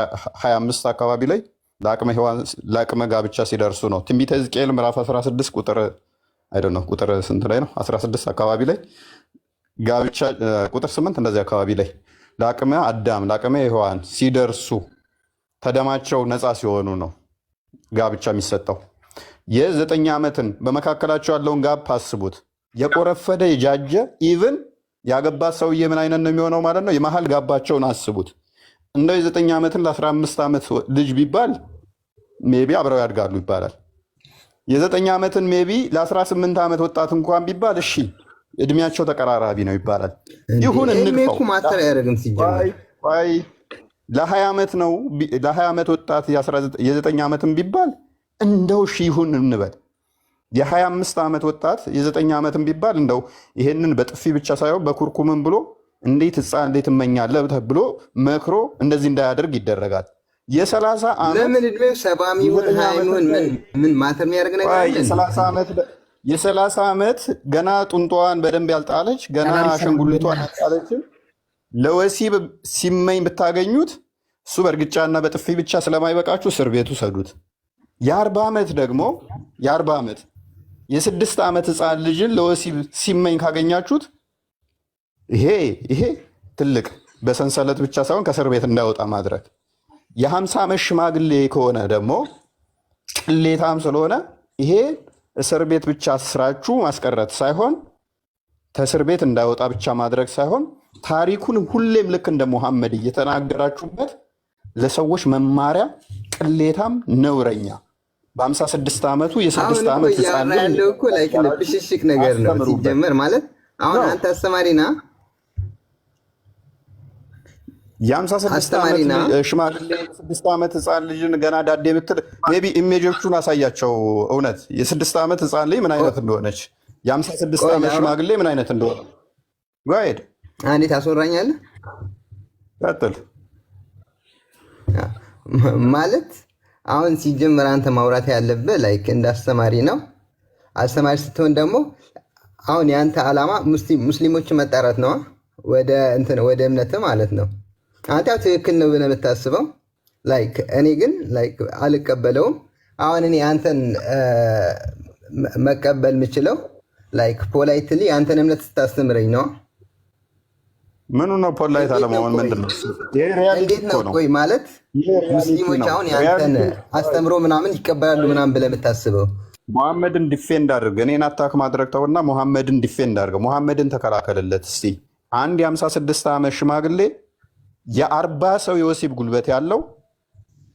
25 አካባቢ ላይ ለአቅመ ጋብቻ ሲደርሱ ነው። ትንቢተ ሕዝቅኤል ምዕራፍ 16 ቁጥር ቁጥር ስንት ላይ ነው? 16 አካባቢ ላይ ጋብቻ ቁጥር 8 እንደዚህ አካባቢ ላይ ለአቅመ አዳም ለአቅመ ሔዋን ሲደርሱ ከደማቸው ነፃ ሲሆኑ ነው ጋብቻ የሚሰጠው። የ9 ዓመትን በመካከላቸው ያለውን ጋብ አስቡት። የቆረፈደ የጃጀ ኢቭን ያገባት ሰውዬ ምን አይነት ነው የሚሆነው ማለት ነው? የመሀል ጋባቸውን አስቡት። እንደው የ9 ዓመትን ለ15 ዓመት ልጅ ቢባል ሜቢ አብረው ያድጋሉ ይባላል። የ9 ዓመትን ሜቢ ለ18 ዓመት ወጣት እንኳን ቢባል እሺ እድሜያቸው ተቀራራቢ ነው ይባላል። ይሁን እንግፋው ማተር አያደርግም ሲጀምር ለ20 ዓመት ነው ለ20 ዓመት ወጣት የ9 ዓመትን ቢባል እንደው እሺ ይሁን እንበል። የ25 ዓመት ወጣት የ9 ዓመትን ቢባል እንደው ይሄንን በጥፊ ብቻ ሳይሆን በኩርኩምን ብሎ እንዴት ህፃን እንዴት እመኛለህ ብሎ መክሮ እንደዚህ እንዳያደርግ ይደረጋል። የ30 ዓመት ለምን እድሜው 70 ይሁን 20 ይሁን ምን ማተር የሚያደርግ ነገር አለ? የ30 ዓመት ገና ጡንጧን በደንብ ያልጣለች ገና አሸንጉሊቷን ያልጣለችም ለወሲብ ሲመኝ ብታገኙት እሱ በእርግጫና በጥፊ ብቻ ስለማይበቃችሁ እስር ቤቱ ሰዱት። የ40 ዓመት ደግሞ የ40 ዓመት የ6 ዓመት ህፃን ልጅን ለወሲብ ሲመኝ ካገኛችሁት ይሄ ትልቅ በሰንሰለት ብቻ ሳይሆን ከእስር ቤት እንዳይወጣ ማድረግ። የ50 ዓመት ሽማግሌ ከሆነ ደግሞ ቅሌታም ስለሆነ ይሄ እስር ቤት ብቻ ስራችሁ ማስቀረት ሳይሆን ከእስር ቤት እንዳይወጣ ብቻ ማድረግ ሳይሆን ታሪኩን ሁሌም ልክ እንደ ሙሐመድ እየተናገራችሁበት ለሰዎች መማሪያ ቅሌታም ነውረኛ በ56 ዓመቱ የ6 ዓመት ህፃን ያለው እኮ ላይ ብሽሽቅ ነገር ነው ሲጀመር ማለት አሁን አንተ አስተማሪ ና የ56 ዓመት ሽማግሌ 6 ዓመት ህፃን ልጅን ገና ዳዴ ብትል ሜይ ቢ ኢሜጆቹን አሳያቸው። እውነት የ6 ዓመት ህፃን ልጅ ምን አይነት እንደሆነች የ56 ዓመት ሽማግሌ ምን አይነት እንደሆነ ጋይድ እንዴት አስወራኛለህ? ቀጥል ማለት አሁን ሲጀመር አንተ ማውራት ያለብህ ላይክ እንደ አስተማሪ ነው። አስተማሪ ስትሆን ደግሞ አሁን ያንተ ዓላማ ሙስሊሞች መጣራት ነው ወደ እምነት ማለት ነው። አንተ ያው ትክክል ነው ብለህ የምታስበው ላይክ እኔ ግን ላይክ አልቀበለውም። አሁን እኔ አንተን መቀበል የምችለው ላይክ ፖላይትሊ አንተን እምነት ስታስተምረኝ ነው። ምኑ ነው ፖላይት አለመሆን? ምንድን ነው እንዴት ነው? ቆይ ማለት ሙስሊሞች አሁን ያንተን አስተምሮ ምናምን ይቀበላሉ ምናምን ብለህ የምታስበው? ሙሐመድን ዲፌንድ አድርግ። እኔን አታክ ማድረግ ተውና ሙሐመድን ዲፌንድ አድርግ። ሙሐመድን ተከላከልለት እስቲ። አንድ የ56 ዓመት ሽማግሌ የ40 ሰው የወሲብ ጉልበት ያለው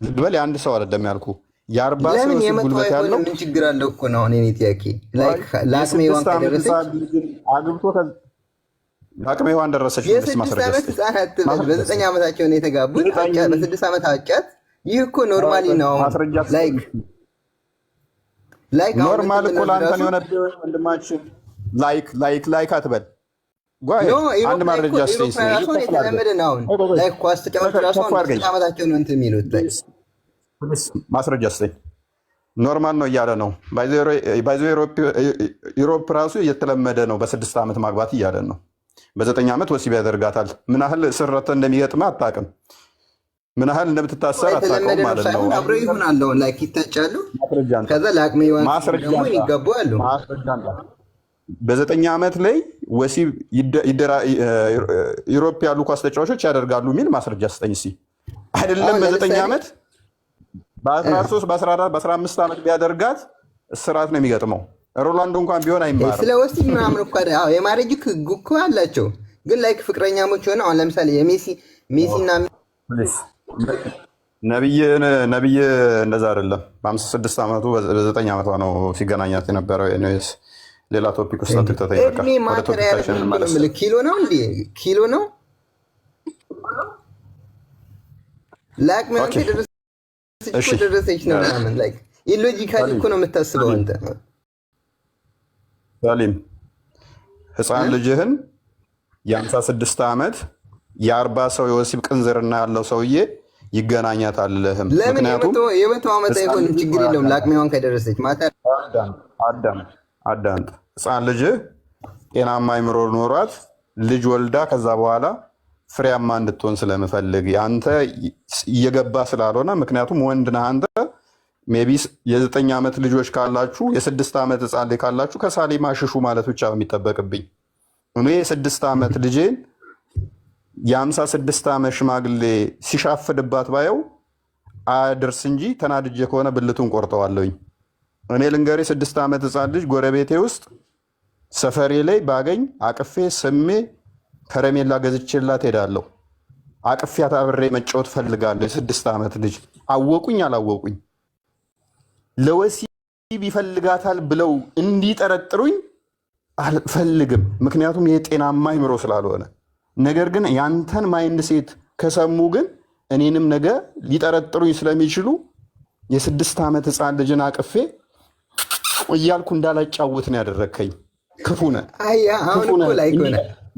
ልበል፣ የአንድ ሰው አይደለም ያልኩ፣ የ40 ሰው የወሲብ ጉልበት ያለው ምን ችግር አለው እኮ ነው። እኔ ጥያቄ ላይክ ለአቅሜ ሔዋን ደረሰች። በ9 ዓመታቸው ነው የተጋቡት። በ6 ዓመት አጫት። ይህ እኮ ኖርማሊ ነው። ኖርማል እኮ ለአንተ የሆነ ወንድማችን ላይክ አትበል። አንድ ማስረጃ የተለመደ ነው። አሁን ላይክ ኳስ ተጫዋች ራሱ 9 ዓመታቸው ነው እንትን የሚሉት ማስረጃ ስጠኝ። ኖርማል ነው እያለ ነው። ዩሮፕ ራሱ እየተለመደ ነው በ6 ዓመት ማግባት እያለ ነው። በ9 ዓመት ወሲብ ያደርጋታል። ምን ያህል ስረተ እንደሚገጥም አታውቅም። ምን ያህል እንደምትታሰር አታውቅም ማለት ነው። አብረው ይሆናሉ ላይክ ይታጫሉ። ከዛ ለአቅመ ሔዋን ደግሞ ይገባሉ። በ9 ዓመት ላይ ወሲብ ዩሮፕ ያሉ ኳስ ተጫዋቾች ያደርጋሉ የሚል ማስረጃ ስጠኝ እስኪ። አይደለም በ9 ዓመት በ13 በ14 በ15 ዓመት ቢያደርጋት እስራት ነው የሚገጥመው። ሮላንዶ እንኳን ቢሆን አይማርም። ስለ ወሲብ ምናምን እኮ የማረጅ ህግ እኮ አላቸው። ግን ላይክ ፍቅረኛሞች ሆነ አሁን ለምሳሌ የሜሲና ነብይ እንደዛ አይደለም። በ56 ዓመቱ በ9 ዓመቷ ነው ሲገናኛት የነበረው። ኤኒዌይስ ሌላ ቶፒክ ውስጥ ኪሎ ነው እንዴ? ኪሎ ነው ለአቅሜ ደረሰች ነው ምናምን ላይክ ኢሎጂካሊ እኮ ነው የምታስበው አንተ። ሳሊም ህፃን ልጅህን የ56 ዓመት የ40 ሰው የወሲብ ቅንዝርና ያለው ሰውዬ ይገናኛታልህም። ምክንያቱም የ100 ዓመት አይሆንም፣ ችግር የለውም። ለአቅሜ ሔዋን ከደረሰች አዳምጥ። ህፃን ልጅህ ጤናማ አይምሮ ኖሯት ልጅ ወልዳ ከዛ በኋላ ፍሬያማ እንድትሆን ስለምፈልግ አንተ እየገባ ስላልሆነ፣ ምክንያቱም ወንድ ነህ አንተ። ሜይ ቢ የ9 ዓመት ልጆች ካላችሁ የ6 ዓመት ህፃን ልጅ ካላችሁ ከሳሊማ ሽሹ ማለት ብቻ የሚጠበቅብኝ እኔ የ6 ዓመት ልጄን የ56 ዓመት ሽማግሌ ሲሻፍድባት ባየው አያድርስ እንጂ ተናድጄ ከሆነ ብልቱን ቆርጠዋለሁኝ። እኔ ልንገሬ 6 ዓመት ህፃን ልጅ ጎረቤቴ ውስጥ ሰፈሬ ላይ ባገኝ አቅፌ ስሜ ከረሜላ ገዝቼላት ሄዳለሁ። አቅፌያት አብሬ መጫወት ፈልጋለሁ። የ6 ዓመት ልጅ አወቁኝ አላወቁኝ ለወሲብ ይፈልጋታል ብለው እንዲጠረጥሩኝ አልፈልግም። ምክንያቱም ይሄ ጤናማ አይምሮ ስላልሆነ። ነገር ግን ያንተን ማይንድ ሴት ከሰሙ ግን እኔንም ነገ ሊጠረጥሩኝ ስለሚችሉ የ6 ዓመት ህፃን ልጅን አቅፌ እያልኩ እንዳላጫውት ነው ያደረግከኝ። ክፉ ነህ። አሁን እኮ ላይ ሆነ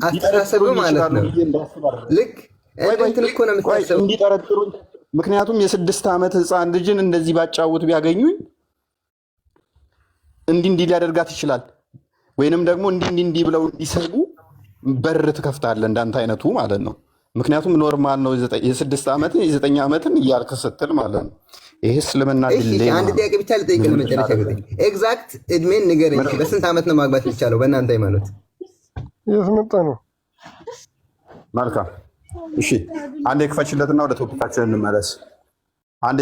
አስተሳሰብ ማለት ነው። ልክ እንትን እኮ ነው የምታስበው እንዲጠረጥሩኝ። ምክንያቱም የ6 ዓመት ህፃን ልጅን እንደዚህ ባጫውት ቢያገኙኝ እንዲህ ሊያደርጋት ይችላል። ወይንም ደግሞ እንዲህ ብለው እንዲሰጉ በር ትከፍታለህ፣ እንዳንተ አይነቱ ማለት ነው። ምክንያቱም ኖርማል ነው የ6 ዓመትን የ9 ዓመትን እያልክ ስትል ማለት ነው። ይሄ እስልምና ድሌ። አንድ ጥያቄ ብቻ ልጠይቅህ ለመጨረሻ ጊዜ፣ ኤግዛክት እድሜን ንገረኝ። በስንት ዓመት ነው ማግባት የሚቻለው በእናንተ ሃይማኖት? የት መጣ ነው? መልካም እሺ፣ አንዴ ክፈችለትና ወደ ቶፒካችን እንመለስ። አንዴ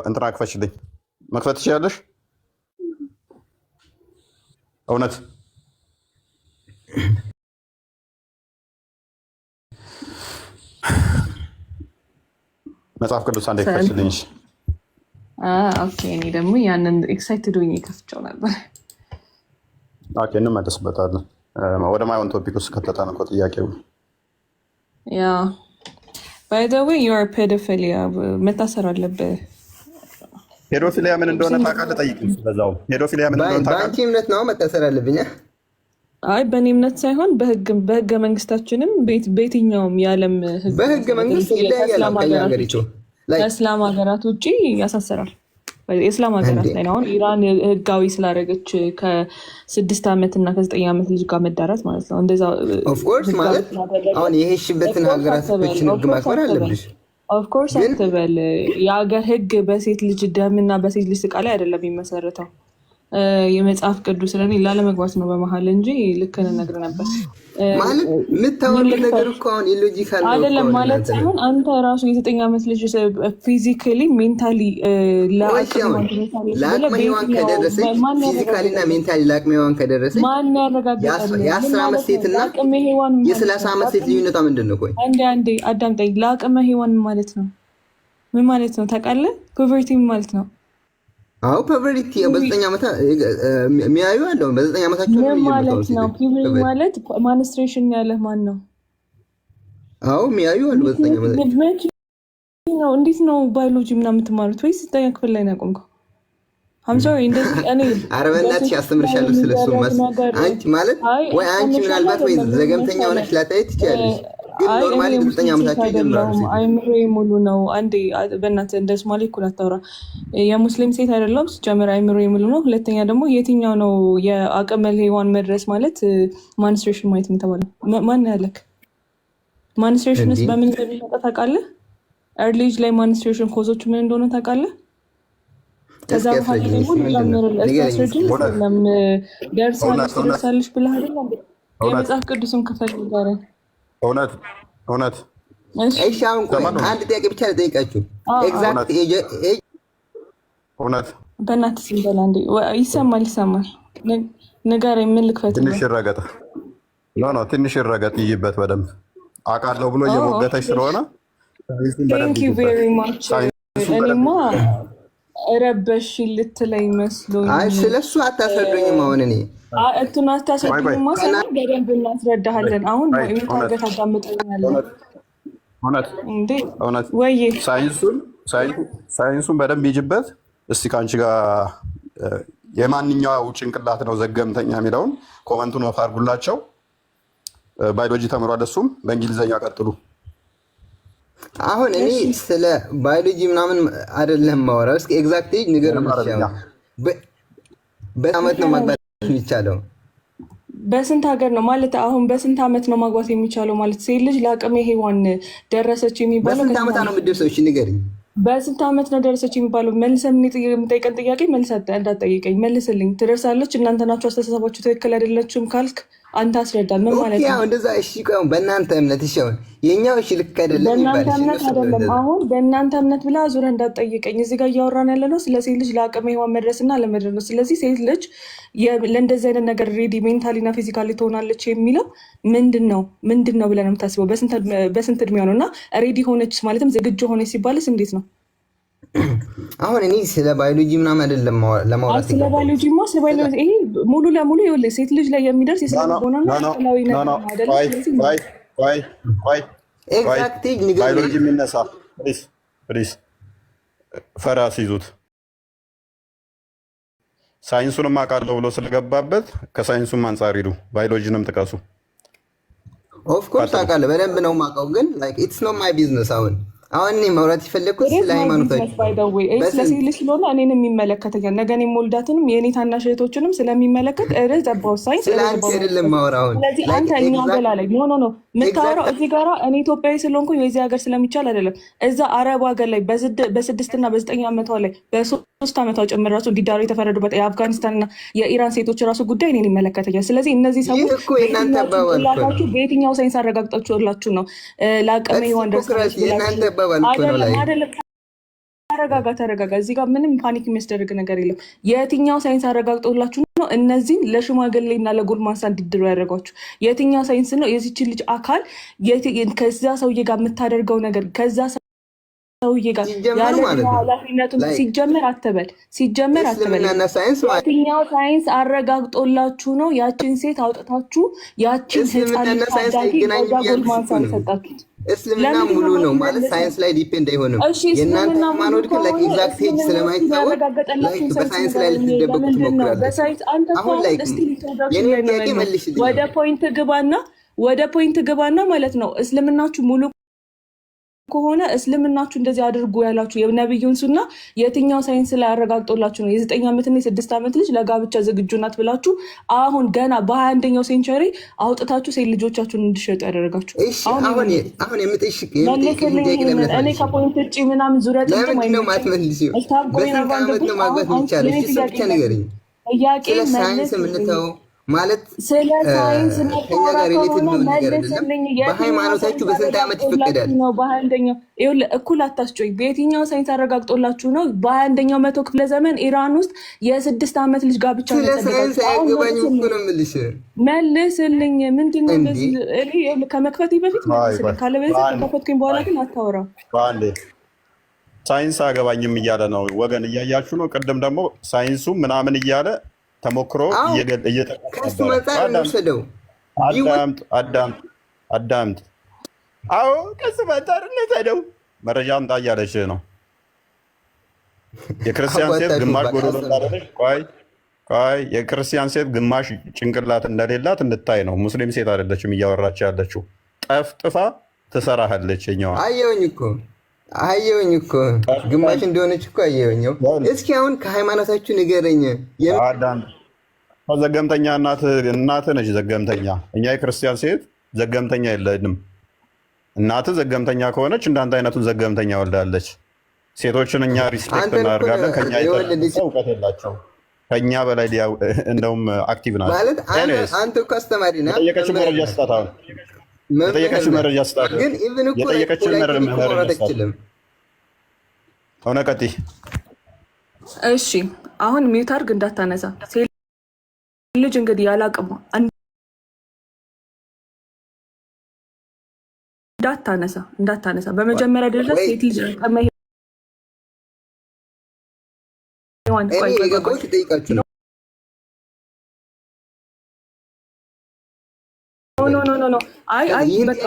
እንትና ክፈችልኝ። መክፈት ትችላለሽ? እውነት መጽሐፍ ቅዱስ አንዴ ክፈችልኝ። ኦኬ፣ እኔ ደግሞ ያንን ኤክሳይትድ ሆኜ ከፍቼው ነበር። ኦኬ፣ እንመለስበታለን። ወደ ማይሆን ቶፒክ ውስጥ ከተጠነ እኮ ጥያቄው ያ ባይ ዘ ዌይ ዩር ፔዶፊሊያ መታሰር አለብህ። ፔዶፊሊያ ምን እንደሆነ ታውቃለህ? ጠይቅኝ። በዛው ፔዶፊሊያ ምን እንደሆነ ታውቃለህ? በአንቺ እምነት ነው መታሰር አለብኝ? አይ በእኔ እምነት ሳይሆን በህገ መንግስታችንም በየትኛውም የዓለም በህገ መንግስት ይለያያል ከሀገሪቱ ከእስላም ሀገራት ውጭ ያሳስራል። የእስላም ሀገራት ላይ አሁን ኢራን ህጋዊ ስላደረገች ከ6 ዓመት እና ከ9 ዓመት ልጅ ጋር መዳራት ማለት ነው። እንደዛ ኦፍኮርስ ማለት አሁን የሄድሽበትን ሀገራቶችን ህግ ማክበር አለብሽ። ኦፍኮርስ አትበል። የሀገር ህግ በሴት ልጅ ደምና በሴት ልጅ ስቃይ ላይ አይደለም የሚመሰረተው። የመጽሐፍ ቅዱስ ስለኔ ላለመግባት ነው በመሀል እንጂ ልክ ነግር ነበር ማለት የምታወሪው ነገር እኮ አሁን ኢሎጂካል ነው አይደለም ማለት ሳይሆን አንተ ራሱ የ9 ዓመት ልጅ ፊዚካሊ ሜንታሊ ለአቅመ ሔዋን ከደረሰች ፊዚካሊ እና ሜንታሊ ለአቅመ ሔዋን ከደረሰች ማን ያረጋግጣል? የ10 ዓመት ሴትና የ30 ዓመት ሴት ልዩነቷ ምንድን ነው? ቆይ አንዴ አዳምጠኝ። ለአቅመ ሔዋን ማለት ነው ምን ማለት ነው ታውቃለህ? ፖቨርቲ ማለት ነው። አዎ ፐቨሪቲ በ9 ዓመት የሚያዩ አለው። በ9 ዓመታቸው ነው ማለት ነው። ፒቨሪ ማለት ማንስትሬሽን ያለህ ማን ነው? አዎ የሚያዩ አሉ። በ9 ዓመት ነው። እንዴት ነው ባዮሎጂ ምናምን የምትማሩት? ወይስ 9ኛ ክፍል ላይ ነው ያቆምከው? አምሶሪ እንደዚህ እኔ አረበናት ያስተምርሻለሁ ስለሱ አንቺ ማለት ወይ አንቺ ምናልባት ወይ ዘገምተኛ ሆነሽ ላታይ ትችያለሽ። ግን ኖርማሊ 9 ዓመታቸው ይጀምራሉ። አይምሮዬ ሙሉ ነው። አንዴ በእናትህ እንደ ሶማሌ እኩል አታውራ። የሙስሊም ሴት አይደለም ሲጀምር አይምሮዬ ሙሉ ነው። ሁለተኛ ደግሞ የትኛው ነው የአቅመ ሔዋን መድረስ ማለት ማንስትሬሽን ማለት የምትባለው? ማን ያለክ? ማንስትሬሽንስ በምን እንደሚመጣ ታውቃለህ? ኤርሊ ኤጅ ላይ ማንስትሬሽን ኮዞቹ ምን እንደሆነ ታውቃለህ? ከዛ በኋላ ደግሞ ደርሳለች ብለህ አይደለም የመጽሐፍ ቅዱስም ክፈል ይባላል። እውነት እሺ፣ አሁን ቆይ አንድ ጥያቄ ብቻ ልጠይቃችሁ። ኤግዛክት ኤጅ እውነት በእናትህ ዝም በል አንዴ። ይሰማል ንገረኝ። ምን ልክፈት? ትንሽ ይረገጥ ትንሽ ይረገጥ ይይበት በደንብ አውቃለሁ ብሎ እየሞገተች ስለሆነ ቴንክ ዩ ቬሪ ማች። እኔማ ረበሽ ልትለኝ መስሎኝ። አይ ስለሱ አታስረዱኝም። አሁን እኔ እቱን አታስረዱኝማ ሳይሆን በደንብ እናስረዳሃለን። አሁን ታገት አዳምጠኛለን። እውነት ወይ ሳይንሱን በደንብ ይጅበት። እስቲ ከአንቺ ጋር የማንኛው ጭንቅላት ነው ዘገምተኛ የሚለውን ኮመንቱን አድርጉላቸው። ባዮሎጂ ተምሯል እሱም። በእንግሊዝኛ ቀጥሉ። አሁን እኔ ስለ ባዮሎጂ ምናምን አይደለም ማወራው። እስኪ ኤግዛክት ኤጅ ንገረኝ። በዓመት ነው ማግባት የሚቻለው? በስንት ሀገር ነው ማለት? አሁን በስንት ዓመት ነው ማግባት የሚቻለው ማለት? ሴት ልጅ ለአቅመ ሔዋን ደረሰች የሚባለው በስንት ዓመት ነው የምትደርሰው? እሺ ንገረኝ። በስንት ዓመት ነው ደረሰች የሚባለው? መልሰህ የምጠይቀን ጥያቄ መልሰህ እንዳትጠይቀኝ፣ መልስልኝ። ትደርሳለች። እናንተ ናችሁ አስተሳሰባችሁ ትክክል አይደለችም ካልክ አንተ አስረዳን። ምን ማለት ነው? እንደዛ እሺ፣ ቆይ በእናንተ እምነት እሺ፣ አሁን የኛው እሺ ልክ አይደለም ይባል። በእናንተ እምነት አይደለም። አሁን በእናንተ እምነት ብላ ዙረህ እንዳትጠይቀኝ። እዚህ ጋር እያወራን ያለ ነው ስለ ሴት ልጅ ለአቅመ ሔዋን መድረስና አለመድረስ ነው። ስለዚህ ሴት ልጅ ለእንደዚህ አይነት ነገር ሬዲ ሜንታሊና ፊዚካሊ ትሆናለች የሚለው ምንድን ነው ብለን ነው የምታስበው? በስንት እድሜዋ ነው? እና ሬዲ ሆነች ማለትም ዝግጁ ሆነች ሲባልስ እንዴት ነው? አሁን እኔ ስለ ባዮሎጂ ምናምን አይደለም ለማውራት። ስለ ባዮሎጂ ይሄ ሙሉ ለሙሉ ይኸውልህ ሴት ልጅ ላይ የሚደርስ የስነልቦናና አካላዊ ነገር አይደለም። ኤግዛክት ኤጅ ንገረኝ። ባዮሎጂ የሚነሳ ፕሊዝ ፈራስ ይዙት። ሳይንሱንም አውቃለሁ ብሎ ስለገባበት ከሳይንሱም አንጻር ሂዱ። ባዮሎጂንም ጥቀሱ። ኦፍኮርስ አውቃለሁ፣ በደንብ ነው የማውቀው። ግን ኢትስ ኖት ማይ ቢዝነስ። አሁን እኔ ማውራት የፈለግኩት ስለ ሃይማኖታችን ስለሴት ልጅ ስለሆነ እኔንም የሚመለከተኛል። ነገ እኔ የምወልዳትንም የእኔ ታናሽ እህቶችንም ስለሚመለከት ርዕስ አባው ሳይንስ ስለ አንቺ አይደለም ማውራውን። ስለዚህ አንተ እኛ ገላ ላይ ኖ የምታወራው እዚህ ጋራ እኔ ኢትዮጵያዊ ስለሆንኩኝ የዚህ ሀገር ስለሚቻል አይደለም። እዛ አረብ ሀገር ላይ በ6 እና በ9 ዓመቷ ላይ በ3 ዓመቷ ጭምር ራሱ እንዲዳሩ የተፈረዱበት የአፍጋኒስታንና የኢራን ሴቶች ራሱ ጉዳይ እኔን ይመለከተኛል። ስለዚህ እነዚህ ሰዎች በየትኛው ሳይንስ አረጋግጣችሁላችሁ ነው ለአቅመ ሔዋን ደርሳለች አይደለም? ተረጋጋ። እዚህ ጋር ምንም ፓኒክ የሚያስደርግ ነገር የለም። የትኛው ሳይንስ አረጋግጦላችሁ ነው እነዚህን ለሽማግሌና ለጎልማሳ እንዲድሩ ያደረጓችሁ? የትኛው ሳይንስ ነው የዚችን ልጅ አካል ከዛ ሰውዬ ጋር የምታደርገው ነገር ከዛ ሰውዬ ጋር ያለ ኃላፊነቱን ሲጀመር አትበል። የትኛው ሳይንስ አረጋግጦላችሁ ነው ያችን ሴት አውጥታችሁ ያችን ህፃን ታዳጊ ከዛ ጎልማሳ ሰጣችሁት? እስልምና ሙሉ ነው ማለት ሳይንስ ላይ ዲፔንድ አይሆንም። የእናንተ ሃይማኖት ግን ላይክ ኤግዛክት ፔጅ ስለማይታወቅ ላይክ በሳይንስ ላይ ልትደበቁ ትሞክራላችሁ። አሁን ላይ የኔ ጥያቄ መልሽልኝ። ወደ ፖይንት ግባና ማለት ነው እስልምናችሁ ሙሉ ከሆነ እስልምናችሁ እንደዚህ አድርጉ ያላችሁ የነብዩን ሱና የትኛው ሳይንስ ላይ አረጋግጦላችሁ ነው የ9 ዓመትና የ6 ዓመት ልጅ ለጋብቻ ዝግጁ ናት ብላችሁ አሁን ገና በ21ኛው ሴንቸሪ አውጥታችሁ ሴት ልጆቻችሁን እንዲሸጡ ያደረጋችሁ? አሁን የምትሽቅ እኔ ከፖይንት ውጭ ምናምን ዙሪያ ለምንድን ነው የማትመልሺው? በስንት ዓመት ነው ማግባት የሚቻለው? እሱ ብቻ ንገረኝ። ስለ ሳይንስ የምንተው ማለት ስለ ሳይንስ ከኛ ጋር ሪሌትድ ነው ነገር አይደለም። በሃይማኖታችሁ በስንት ዓመት ይፈቀዳል? በ21ኛው ይኸውልህ፣ እኩል አታስጮኝ። በየትኛው ሳይንስ አረጋግጦላችሁ ነው በ21ኛው መቶ ክፍለ ዘመን ኢራን ውስጥ የ6 ዓመት ልጅ ጋብቻ ነው? ስለ ሳይንስ አያገባኝም እኮ ነው የምልሽ። መልስልኝ። ምንድን ነው እንደዚህ ከመክፈቴ በፊት መልስልኝ። ካለበለዚያ ከከፈትኩኝ በኋላ ግን አታወራም። ሳይንስ አያገባኝም እያለ ነው ወገን፣ እያያችሁ ነው። ቅድም ደግሞ ሳይንሱ ምናምን እያለ ተሞክሮ አዳምጥ። አዎ ቀስ በታርነት ሄደው መረጃ አምጣ እያለች ነው። የክርስቲያን ሴት ግማሽ ጎዶሎ እንዳለች ቆይ የክርስቲያን ሴት ግማሽ ጭንቅላት እንደሌላት እንድታይ ነው። ሙስሊም ሴት አይደለችም እያወራች ያለችው። ጠፍጥፋ ትሰራሃለች። ኛዋ አየሁኝ እኮ ግማሽ እንደሆነች እኮ አየሁኝ። እስኪ አሁን ከሃይማኖታችሁ ንገረኝ። ዘገምተኛ እናትህ ነች ዘገምተኛ። እኛ የክርስቲያን ሴት ዘገምተኛ የለንም። እናትህ ዘገምተኛ ከሆነች እንዳንተ አይነቱን ዘገምተኛ ወልዳለች። ሴቶችን እኛ ሪስፔክት እናደርጋለን። ከኛ እውቀት የላቸው ከኛ በላይ እንደውም አክቲቭ ናቸው ማለት አንተ እኮ አስተማሪ ነህ። የጠየቀችው መረጃ ስጣት። ግን ኢቭን እኮ ሆነ ቀጥይ። እሺ አሁን ሚውት አድርግ እንዳታነሳ። ሴት ልጅ እንግዲህ ያላቅሙ እንዳታነሳ። በመጀመሪያ ደረጃ ሴት ልጅ ኖ አይ በቃ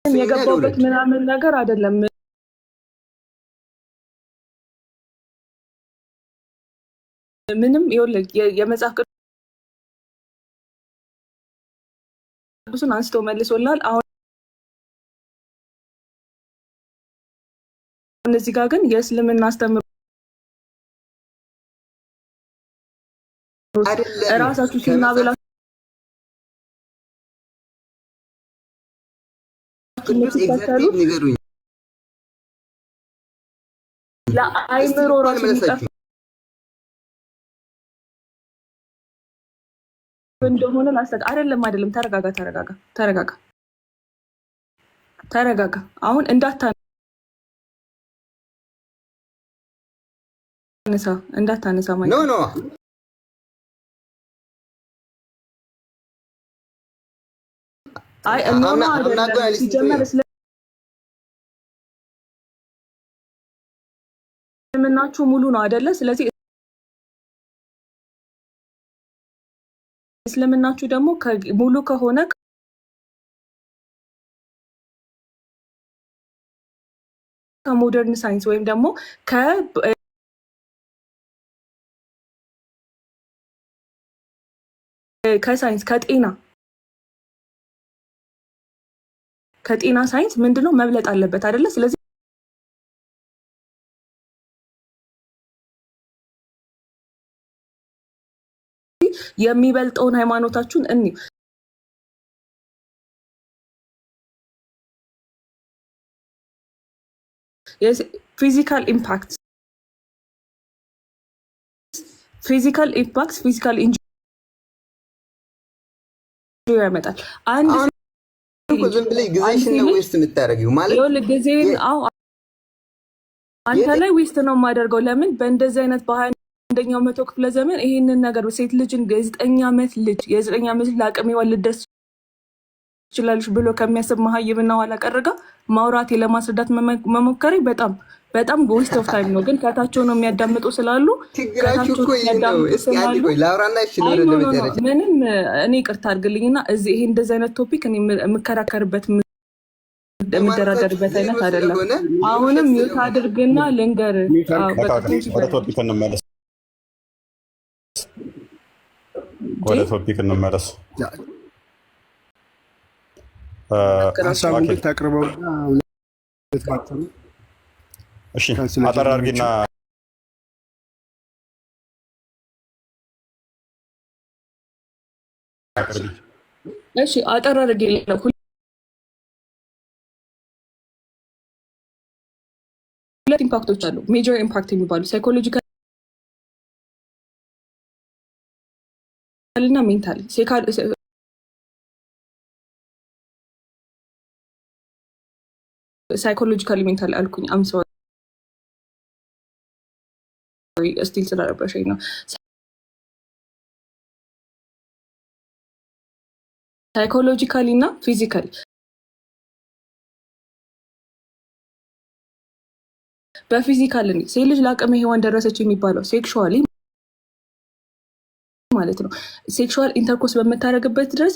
የገባበት ምናምን ነገር አይደለም። ምንም ይኸውልህ የመጽሐፍ ቅዱስን አንስቶ መልሶላል። አሁን እዚህ ጋር ግን የእስልምና አስተምሮ እራሳችሁ ሲናበላ ለአይምሮ ራሱ እንደሆነ አይደለም። ተረጋጋ። አሁን እንዳታነሳ ማለት ኖ አይ አይደለም። ሲጀመር እስልምናችሁ ሙሉ ነው አይደለ? ስለዚህ እስልምናችሁ ደግሞ ሙሉ ከሆነ ከሞደርን ሳይንስ ወይም ደግሞ ከሳይንስ ከጤና ሳይንስ ምንድነው መብለጥ አለበት አይደለ? ስለዚህ የሚበልጠውን ሃይማኖታችሁን ፊዚካል ኢምፓክት ፊዚካል ኢንጁሪ ያመጣል። አንድ ዝም ብለሽ ጊዜሽን ነው ዌስት የምታደርጊው ማለት ነው። ጊዜን አንተ ላይ ዌስት ነው የማደርገው። ለምን በእንደዚህ አይነት በ21ኛው መቶ ክፍለ ዘመን ይሄንን ነገር ሴት ልጅን የ9 ዓመት ልጅ ለአቅሜ ልደርስ ይችላልሽ ብሎ ከሚያስብ መሀይምና ኋላ ቀርጋ ማውራቴ ለማስረዳት መሞከሬ በጣም ዌስት ኦፍ ታይም ነው። ግን ከታቸው ነው የሚያዳምጡ ስላሉ ምንም እኔ ይቅርታ አድርግልኝና እዚህ ይሄ እንደዚህ አይነት ቶፒክ እኔ የምከራከርበት የምደራደርበት አይነት አይደለም። አሁንም ሚውት አድርግና ልንገር። ወደ ቶፒክ እንመለስ። ሀሳቡን ብታቅርበው እሺ። አጠር አድርጊና እሺ፣ አጠር አድርጊ። ሁለት ኢምፓክቶች አሉ። ሜጀር ኢምፓክት የሚባሉ ሳይኮሎጂካል እና ሜንታል። ሳይኮሎጂካሊ ሜንታል አልኩኝ። አም ሶሪ ስቲል ስለረበሸኝ ነው። ሳይኮሎጂካሊ እና ፊዚካሊ። በፊዚካል ሴት ልጅ ለአቅመ ሔዋን ደረሰች የሚባለው ሴክሹዋሊ ማለት ነው። ሴክሹዋል ኢንተርኮርስ በምታደርግበት ድረስ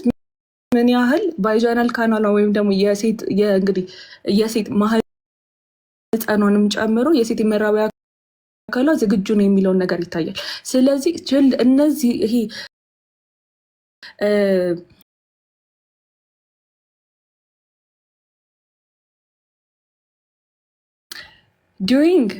ምን ያህል ቫጃናል ካናሏ ወይም ደግሞ የሴት ማህፀኗንም ጨምሮ የሴት የመራቢያ አካሏ ዝግጁ ነው የሚለውን ነገር ይታያል። ስለዚህ እነዚህ ይሄ ዱሪንግ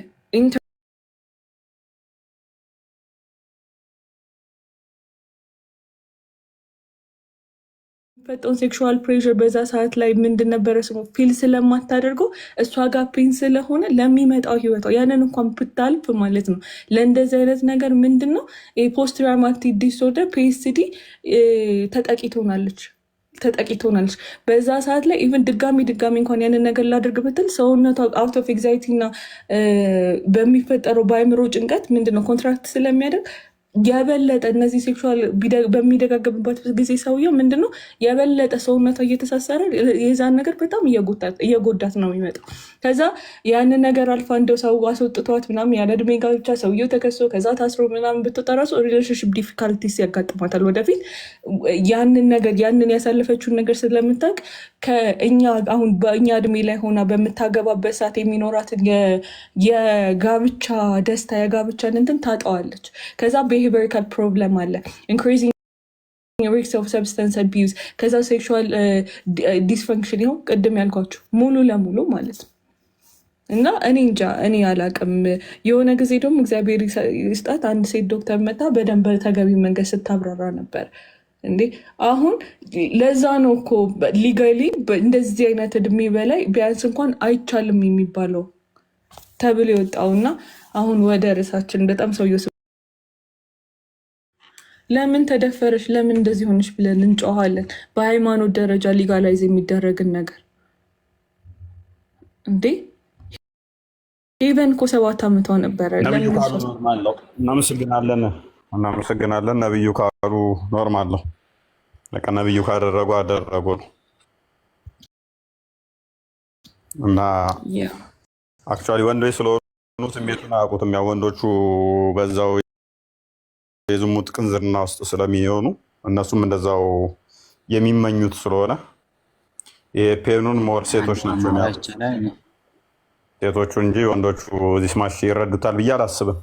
ፈጣን ሴክሹዋል ፕሬሸር በዛ ሰዓት ላይ ምንድን ነበረ ስሙ ፊል ስለማታደርገው እሷ ጋር ፔን ስለሆነ ለሚመጣው ህይወቷ ያንን እንኳን ብታልፍ ማለት ነው። ለእንደዚህ አይነት ነገር ምንድን ነው ፖስት ትራውማቲክ ዲስኦርደር ፒኤስዲ ተጠቂ ትሆናለች። በዛ ሰዓት ላይ ኢቨን ድጋሚ እንኳን ያንን ነገር ላድርግ ብትል ሰውነቷ አውት ኦፍ ኤግዛይቲ እና በሚፈጠረው በአይምሮ ጭንቀት ምንድነው ኮንትራክት ስለሚያደርግ የበለጠ እነዚህ ሴክሹዋል በሚደጋገብበት ጊዜ ሰውየው ምንድነው የበለጠ ሰውነቷ እየተሳሰረ የዛን ነገር በጣም እየጎዳት ነው የሚመጣው። ከዛ ያንን ነገር አልፋ እንደው ሰው አስወጥቷት ምናምን ያለ እድሜ ጋብቻ ሰውየው ተከሶ ከዛ ታስሮ ምናምን ብትወጣ ራሱ ሪሌሽንሺፕ ዲፊካልቲስ ያጋጥማታል ወደፊት። ያንን ያሳለፈችውን ነገር ስለምታውቅ ከእኛ አሁን በእኛ እድሜ ላይ ሆና በምታገባበት ሰዓት የሚኖራትን የጋብቻ ደስታ የጋብቻን እንትን ታጠዋለች። ከዛ behavioral problem አለ increasing risk of substance abuse ከዛ ሴክሹዋል ዲስፈንክሽን ይኸው ቅድም ያልኳችሁ ሙሉ ለሙሉ ማለት ነው። እና እኔ አላቅም። የሆነ ጊዜ ደግሞ እግዚአብሔር ይስጣት አንድ ሴት ዶክተር መጣ በደንብ ተገቢ መንገድ ስታብራራ ነበር። እንዴ አሁን ለዛ ነው እኮ ሊጋሊ እንደዚህ አይነት እድሜ በላይ ቢያንስ እንኳን አይቻልም የሚባለው ተብሎ የወጣውና አሁን ወደ ርዕሳችን በጣም ሰውየው ለምን ተደፈረሽ ለምን እንደዚህ ሆነሽ ብለን እንጮሃለን። በሃይማኖት ደረጃ ሊጋላይዝ የሚደረግን ነገር እንዴ ኢቨን እኮ 7 ዓመቷ ነበረ። እናመሰግናለን። ነብዩ ካሉ ኖርማል ነው። በቃ ነብዩ ካደረጉ አደረጉ ነው። እና አክቹዋሊ ወንዶች ስለሆኑ ስሜቱን አያውቁትም። ያው ወንዶቹ በዛው የዝሙት ቅንዝርና ውስጥ ስለሚሆኑ እነሱም እንደዛው የሚመኙት ስለሆነ የፔኑን ሞር ሴቶች ናቸው ሴቶቹ እንጂ ወንዶቹ ዚስ ማች ይረዱታል ብዬ አላስብም።